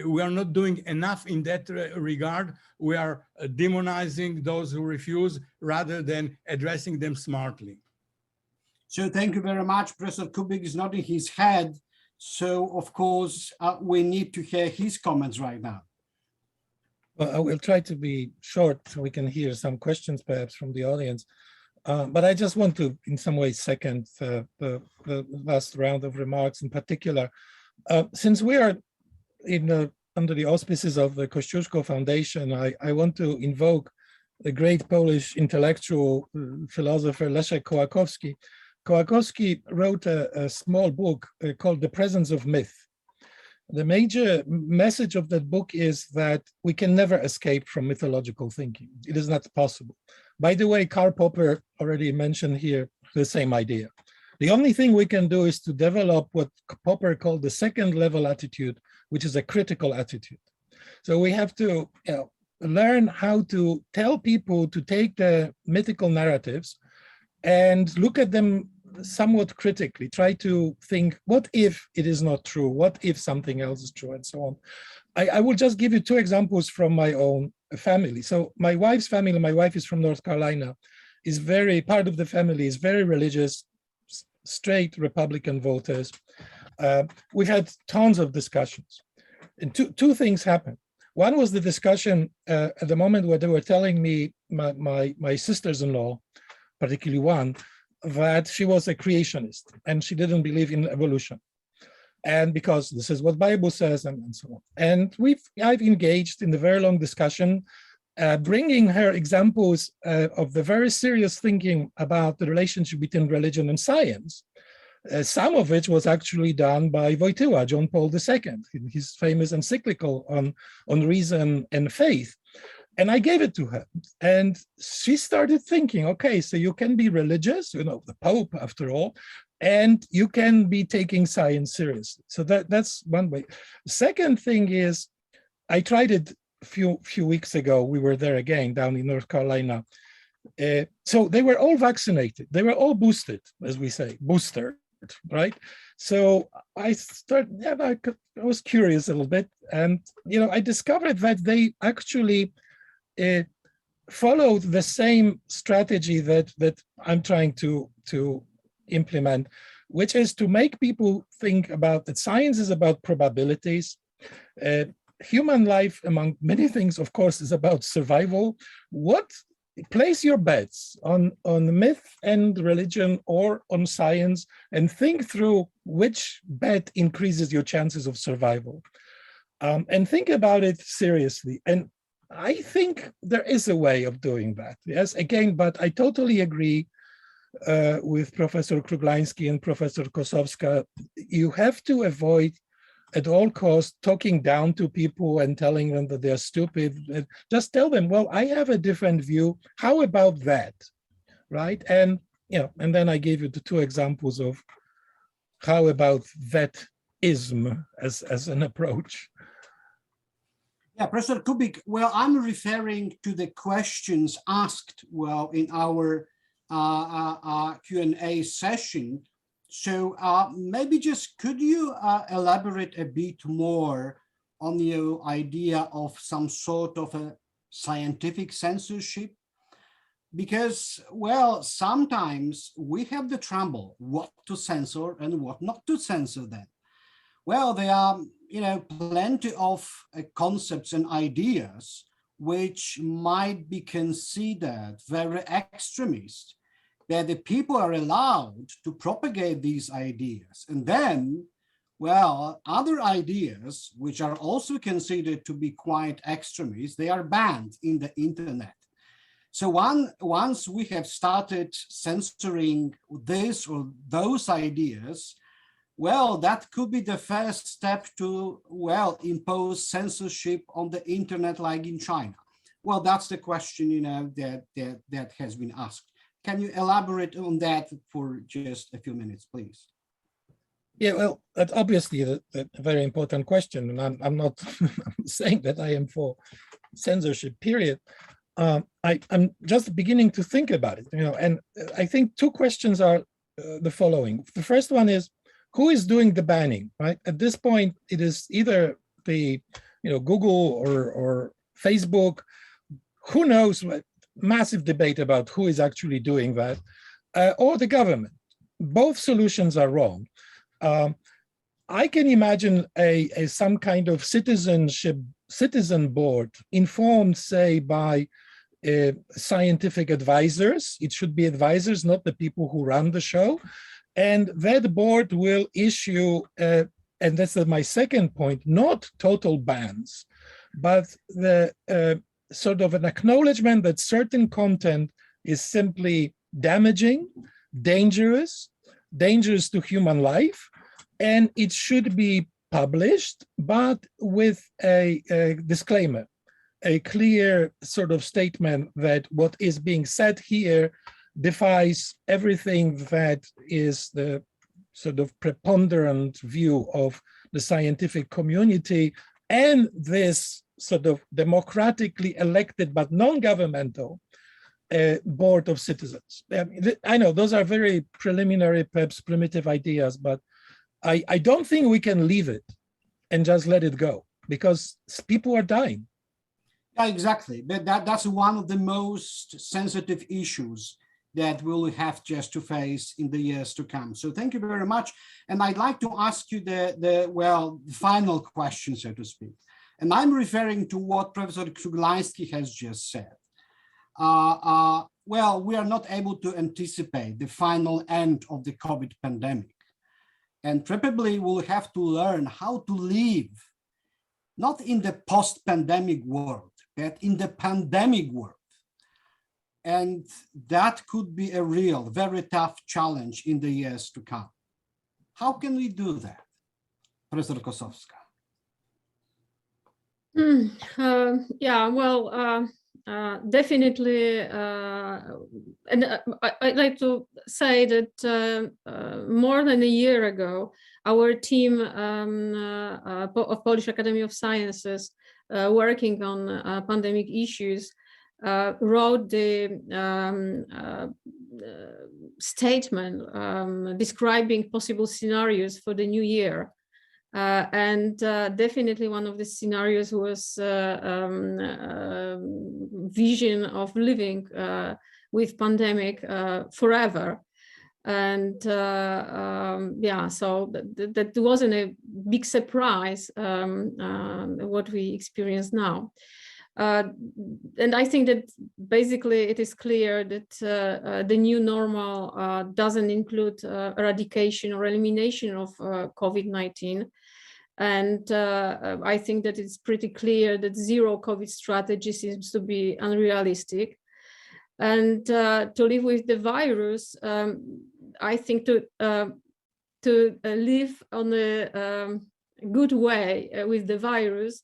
we are not doing enough in that regard. We are demonizing those who refuse rather than addressing them smartly. So thank you very much. Professor Kubik is nodding his head. So of course, we need to hear his comments right now. Well, I will try to be short so we can hear some questions perhaps from the audience. But I just want to, in some ways, second the last round of remarks in particular. Since we are under the auspices of the Kościuszko Foundation, I want to invoke the great Polish intellectual philosopher Leszek Kołakowski. Kołakowski wrote a small book called The Presence of Myth. The major message of that book is that we can never escape from mythological thinking. It is not possible. By the way, Karl Popper already mentioned here the same idea. The only thing we can do is to develop what Popper called the second level attitude, which is a critical attitude. So we have to learn how to tell people to take the mythical narratives and look at them somewhat critically, try to think, what if it is not true? What if something else is true, and so on. I will just give you two examples from my own family. So my wife's family, my wife is from North Carolina, is part of the family is very religious, straight Republican voters. We've had tons of discussions. And two things happened. One was the discussion at the moment where they were telling me, my sisters-in-law, particularly one, that she was a creationist and she didn't believe in evolution. And because this is what Bible says and so on. And I've engaged in a very long discussion, bringing her examples of the very serious thinking about the relationship between religion and science, some of which was actually done by Wojtyła, John Paul II, in his famous encyclical on reason and faith. And I gave it to her. And she started thinking, okay, so you can be religious, the Pope after all, and you can be taking science seriously. So that's one way. Second thing is, I tried it a few weeks ago. We were there again down in North Carolina. So they were all vaccinated. They were all boosted, as we say, booster, right? So I was curious a little bit. And, I discovered that they actually followed the same strategy that I'm trying to implement, which is to make people think about that science is about probabilities. human life, among many things, of course, is about survival. Place your bets on myth and religion or on science, and think through which bet increases your chances of survival. And think about it seriously. And I think there is a way of doing that. Yes, again, but I totally agree with Professor Kruglanski and Professor Kossowska. You have to avoid at all costs talking down to people and telling them that they're stupid. Just tell them, well, I have a different view. How about that? Right? And and then I gave you the two examples of how about that-ism as an approach. Yeah, Professor Kubik, well, I'm referring to the questions asked, well, in our Q&A session. So maybe just could you elaborate a bit more on your idea of some sort of a scientific censorship? Because, well, sometimes we have the trouble what to censor and what not to censor then. Well, there are, plenty of concepts and ideas which might be considered very extremist, where the people are allowed to propagate these ideas. And then, well, other ideas, which are also considered to be quite extremist, they are banned in the internet. So once we have started censoring this or those ideas, well, that could be the first step to, well, impose censorship on the internet like in China. Well, that's the question, that has been asked. Can you elaborate on that for just a few minutes, please? Yeah, well, that's obviously a very important question, and I'm not saying that I am for censorship, period. I'm just beginning to think about it, and I think two questions are the following. The first one is, who is doing the banning, right? At this point, it is either the, Google or Facebook, who knows, massive debate about who is actually doing that, or the government. Both solutions are wrong. I can imagine some kind of citizen board informed, say, by scientific advisors. It should be advisors, not the people who run the show. And that board will issue, and that's my second point, not total bans, but the sort of an acknowledgement that certain content is simply damaging, dangerous to human life, and it should be published, but with a disclaimer, a clear sort of statement that what is being said here defies everything that is the sort of preponderant view of the scientific community and this sort of democratically elected but non-governmental board of citizens. I know those are very preliminary, perhaps primitive ideas, but I don't think we can leave it and just let it go, because people are dying. Yeah, exactly. But that's one of the most sensitive issues that we'll have just to face in the years to come. So thank you very much. And I'd like to ask you the final question, so to speak. And I'm referring to what Professor Kruglanski has just said. Well, we are not able to anticipate the final end of the COVID pandemic. And probably we'll have to learn how to live, not in the post-pandemic world, but in the pandemic world. And that could be a real, very tough challenge in the years to come. How can we do that, Professor Kossowska? Yeah, well, definitely. And I'd like to say that more than a year ago, our team of Polish Academy of Sciences working on pandemic issues wrote the statement describing possible scenarios for the new year. And definitely one of the scenarios was vision of living with pandemic forever. And yeah, so that wasn't a big surprise what we experience now. And I think that basically it is clear that the new normal doesn't include eradication or elimination of COVID-19. And I think that it's pretty clear that zero COVID strategy seems to be unrealistic. And to live with the virus, I think to live on a good way with the virus,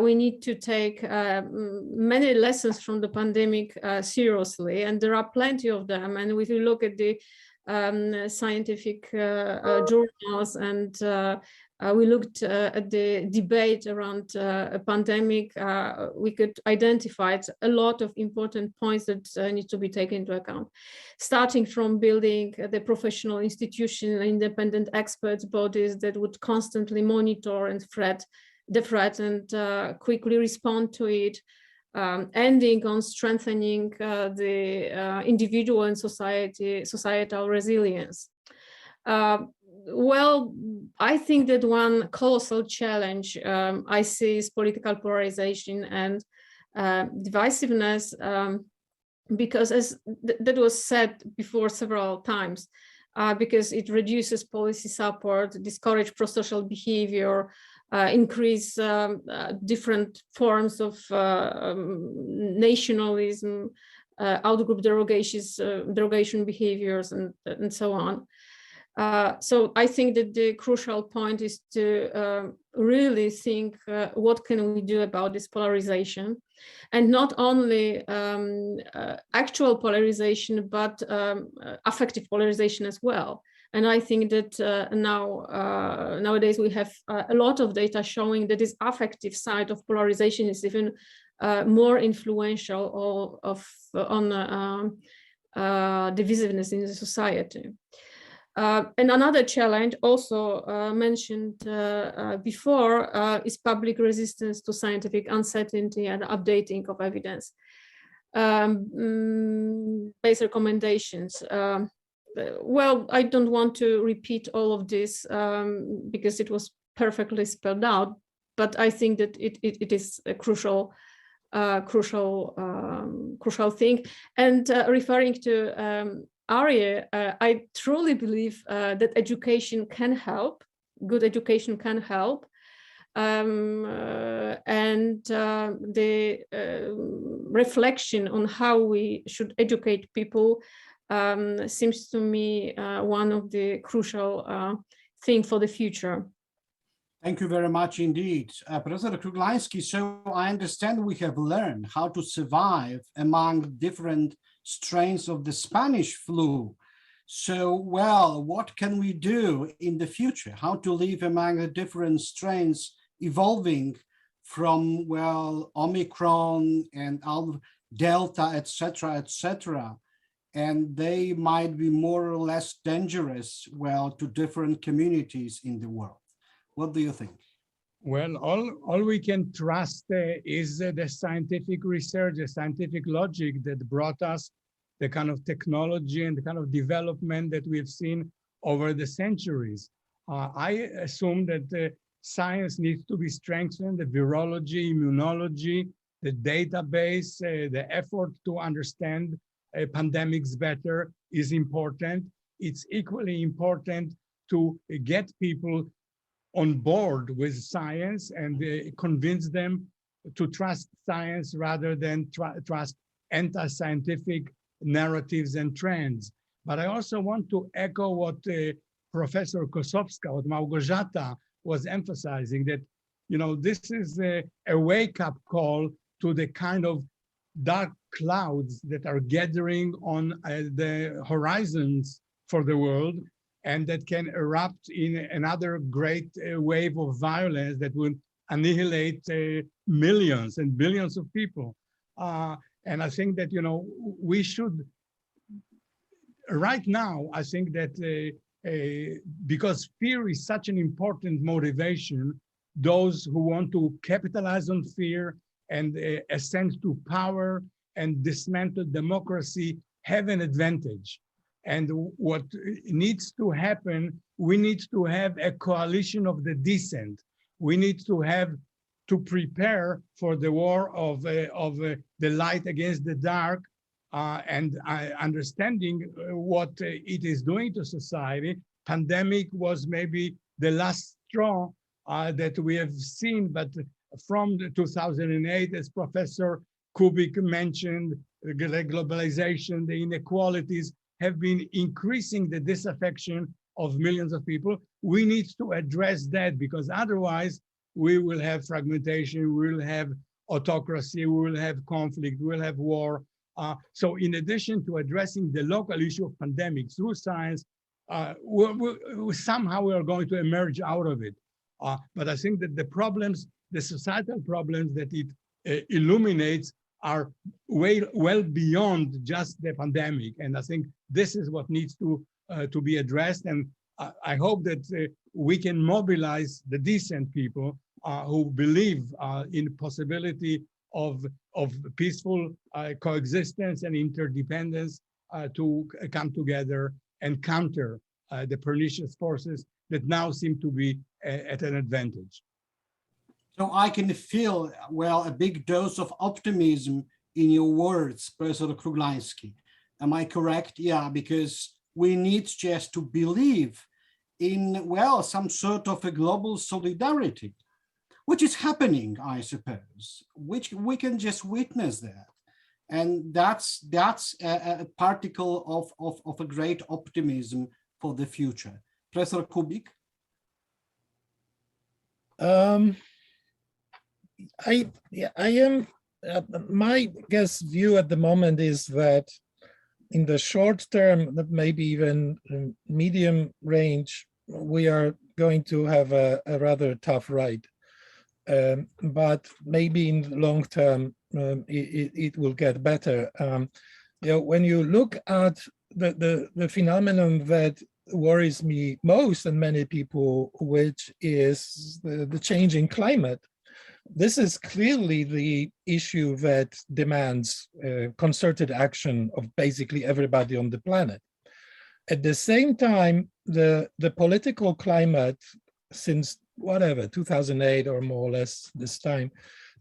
we need to take many lessons from the pandemic seriously, and there are plenty of them. And if you look at the scientific journals, and we looked at the debate around a pandemic, we could identify a lot of important points that need to be taken into account, starting from building the professional institution, independent experts bodies that would constantly monitor and the threat and quickly respond to it, ending on strengthening the individual and societal resilience. Well, I think that one colossal challenge I see is political polarization and divisiveness, because as that was said before several times, because it reduces policy support, discourage pro-social behavior, increase different forms of nationalism, out-group derogation behaviors, and so on. So I think that the crucial point is to really think what can we do about this polarization, and not only actual polarization, but affective polarization as well. And I think that nowadays we have a lot of data showing that this affective side of polarization is even more influential on divisiveness in the society. And another challenge also mentioned before is public resistance to scientific uncertainty and updating of evidence-based recommendations. Well, I don't want to repeat all of this because it was perfectly spelled out, but I think that it is a crucial thing. And referring to Arie, I truly believe that education can help. Good education can help, and the reflection on how we should educate people seems to me one of the crucial things for the future. Thank you very much indeed, Professor Kruglanski. So I understand we have learned how to survive among different strains of the Spanish flu. So, well, what can we do in the future? How to live among the different strains evolving from, well, Omicron and Delta, etc., etc. And they might be more or less dangerous, well, to different communities in the world. What do you think? Well, all we can trust is the scientific research, the scientific logic that brought us the kind of technology and the kind of development that we've seen over the centuries. I assume that science needs to be strengthened, the virology, immunology, the database, the effort to understand pandemics better is important. It's equally important to get people on board with science and convince them to trust science rather than trust anti-scientific narratives and trends. But I also want to echo what Professor Kossowska, what Malgorzata was emphasizing, that, you know, this is a wake-up call to the kind of dark clouds that are gathering on the horizons for the world, and that can erupt in another great wave of violence that will annihilate millions and billions of people. And I think that, you know, we should, right now, I think that because fear is such an important motivation, those who want to capitalize on fear and ascend to power and dismantle democracy have an advantage. And what needs to happen, we need to have a coalition of the decent. We need to prepare for the war of the light against the dark, and understanding what it is doing to society. Pandemic was maybe the last straw that we have seen, but from 2008, as Professor Kubik mentioned, the globalization, the inequalities have been increasing the disaffection of millions of people. We need to address that, because otherwise we will have fragmentation, we will have autocracy, we will have conflict, we will have war. So in addition to addressing the local issue of pandemic through science, somehow we are going to emerge out of it. But I think that the problems, the societal problems that it illuminates are well beyond just the pandemic. And I think this is what needs to be addressed. And I hope that we can mobilize the decent people who believe in possibility of peaceful coexistence and interdependence to come together and counter the pernicious forces that now seem to be at an advantage. So I can feel, well, a big dose of optimism in your words, Professor Kruglanski. Am I correct? Yeah, because we need just to believe in, well, some sort of a global solidarity, which is happening, I suppose, which we can just witness that. And that's a particle of a great optimism for the future. Professor Kubik? I am, my view at the moment is that in the short term, maybe even medium range, we are going to have a rather tough ride. But maybe in the long term, it will get better. When you look at the phenomenon that worries me most and many people, which is the changing climate, this is clearly the issue that demands concerted action of basically everybody on the planet. At the same time, the political climate since 2008 or more or less this time,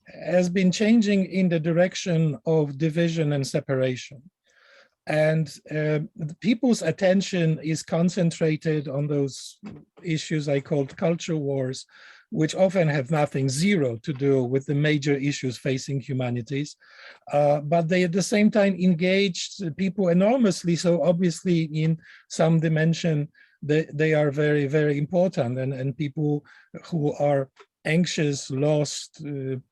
has been changing in the direction of division and separation. And people's attention is concentrated on those issues I called culture wars, which often have nothing, zero, to do with the major issues facing humanities. But they at the same time engaged people enormously. So obviously in some dimension, they are very, very important. And people who are anxious, lost, and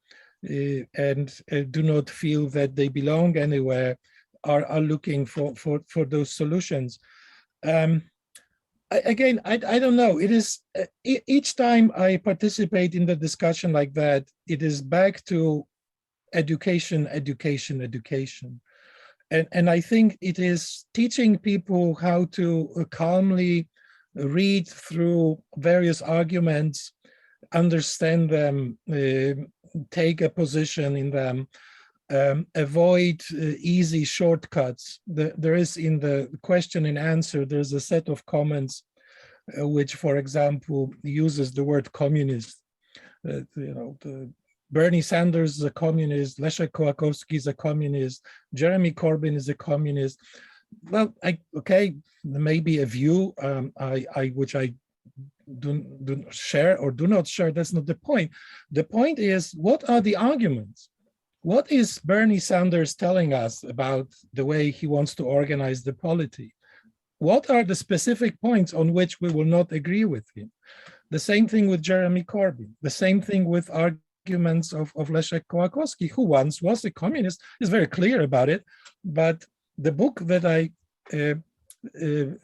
do not feel that they belong anywhere are looking for those solutions. Again, I don't know. It is each time I participate in the discussion like that, it is back to education, education, education. And I think it is teaching people how to calmly read through various arguments, understand them, take a position in them, avoid easy shortcuts. There is in the question and answer, there's a set of comments which, for example, uses the word communist. Bernie Sanders is a communist, Leszek Kołakowski is a communist, Jeremy Corbyn is a communist. Well, okay, maybe a view which I do share or do not share, that's not the point. The point is, what are the arguments? What is Bernie Sanders telling us about the way he wants to organize the polity? What are the specific points on which we will not agree with him? The same thing with Jeremy Corbyn, the same thing with arguments of Leszek Kołakowski, who once was a communist, is very clear about it. But the book that I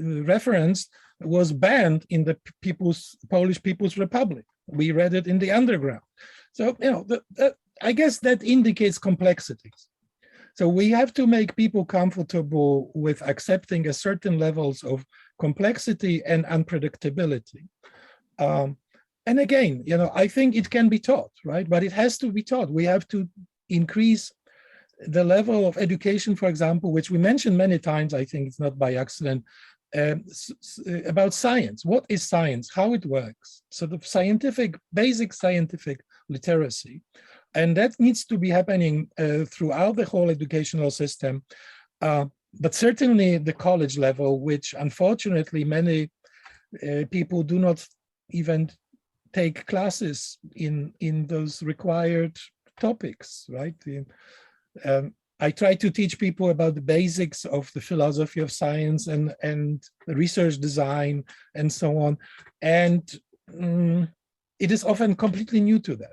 referenced was banned in the Polish People's Republic. We read it in the underground. So, I guess that indicates complexities. So we have to make people comfortable with accepting a certain levels of complexity and unpredictability. And again, I think it can be taught, right? But it has to be taught. We have to increase the level of education, for example, which we mentioned many times, I think it's not by accident, about science. What is science? How it works? Sort of scientific, basic scientific literacy. And that needs to be happening throughout the whole educational system. But certainly the college level, which unfortunately many people do not even take classes in those required topics, right? I try to teach people about the basics of the philosophy of science and research design and so on. And it is often completely new to them,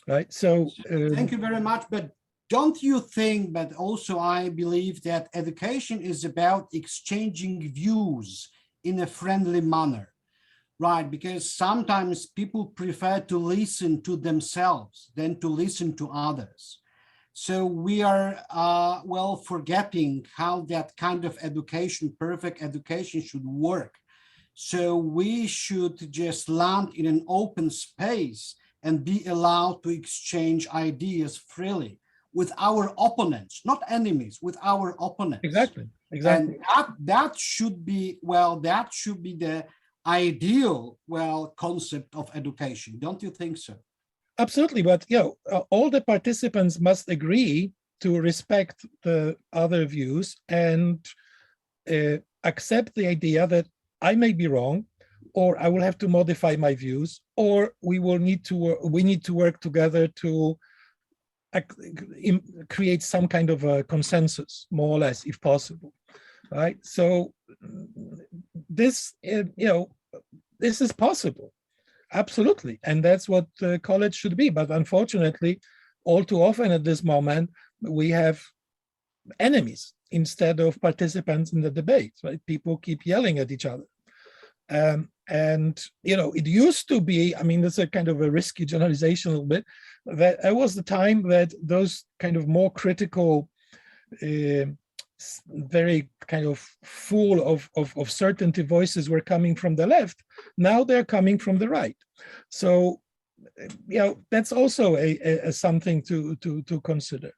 right? So thank you very much. But don't you think, but also I believe that education is about exchanging views in a friendly manner, right? Because sometimes people prefer to listen to themselves than to listen to others. So we are, well, forgetting how that kind of education, perfect education, should work. So we should just land in an open space and be allowed to exchange ideas freely with our opponents, not enemies, with our opponents. Exactly. And that should be, well, that should be the ideal, well, concept of education. Don't you think so? Absolutely, but all the participants must agree to respect the other views and accept the idea that I may be wrong, or I will have to modify my views, or we need to work together to create some kind of a consensus, more or less, if possible, right? So this, this is possible. Absolutely. And that's what college should be. But unfortunately, all too often at this moment, we have enemies instead of participants in the debate, right? People keep yelling at each other. And, it used to be, I mean, that's a kind of a risky generalization a little bit, that it was the time that those kind of more critical, very kind of full of certainty voices were coming from the left. Now they're coming from the right. So, that's also a something to consider.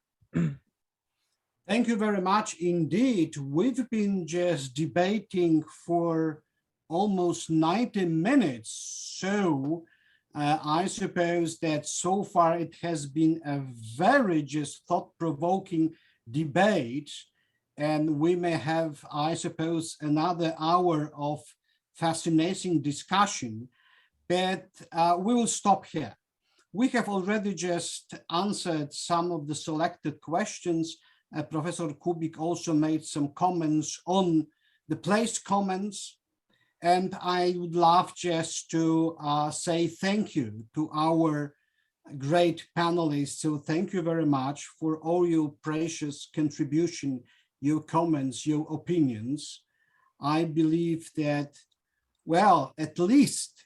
Thank you very much indeed. We've been just debating for almost 90 minutes. So I suppose that so far it has been a very just thought-provoking debate. And we may have, I suppose, another hour of fascinating discussion, but we will stop here. We have already just answered some of the selected questions. Professor Kubik also made some comments on the placed comments. And I would love just to say thank you to our great panelists. So thank you very much for all your precious contribution, your comments, your opinions. I believe that, well, at least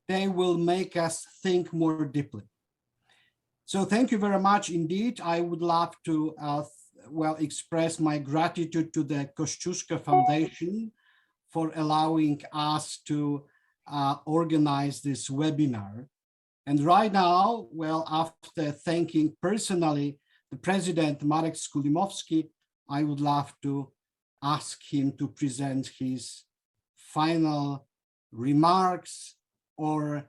they will make us think more deeply. So thank you very much indeed. I would love to, express my gratitude to the Kossowska Foundation for allowing us to organize this webinar. And right now, well, after thanking personally the president, Marek Skulimowski, I would love to ask him to present his final remarks, or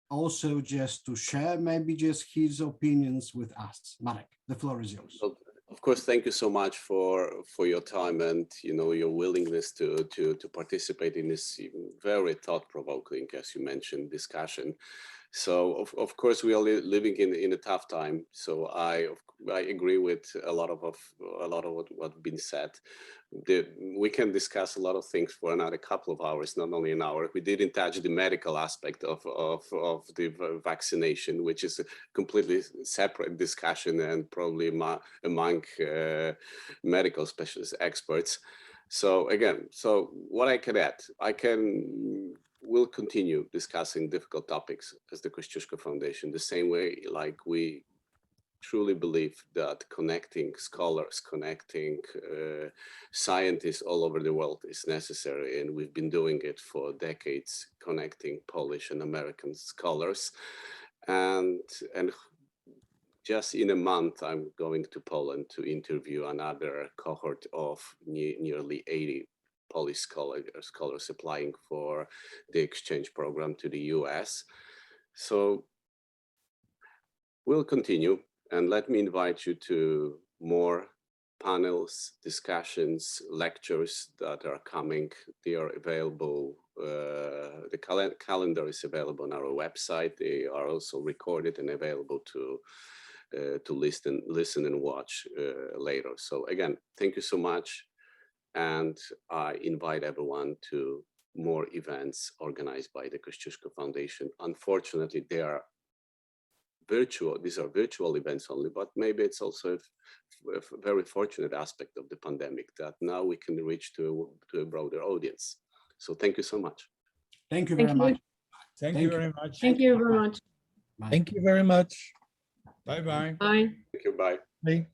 also just to share maybe just his opinions with us. Marek, the floor is yours. Well, of course, thank you so much for your time and your willingness to participate in this very thought-provoking, as you mentioned, discussion. So of course we are living in a tough time. So I agree with a lot of what's been said. We can discuss a lot of things for another couple of hours, not only an hour. We didn't touch the medical aspect of the vaccination, which is a completely separate discussion and probably among medical specialist experts. So again, what I can add, we'll continue discussing difficult topics as the Kossowska Foundation, the same way like we truly believe that connecting scholars, connecting scientists all over the world is necessary. And we've been doing it for decades, connecting Polish and American scholars. And just in a month, I'm going to Poland to interview another cohort of nearly 80 Polish scholars applying for the exchange program to the US. So we'll continue, and let me invite you to more panels, discussions, lectures that are coming. They are available. The calendar is available on our website. They are also recorded and available to listen and watch later. So again, thank you so much. And I invite everyone to more events organized by the Kościuszko Foundation. Unfortunately, they are virtual. These are virtual events only, but maybe it's also a very fortunate aspect of the pandemic that now we can reach to a broader audience. So thank you so much. Thank you very much. Thank you very much. Thank you very much. Bye. Thank you very much. Bye-bye. Bye. Thank you. Bye. Bye.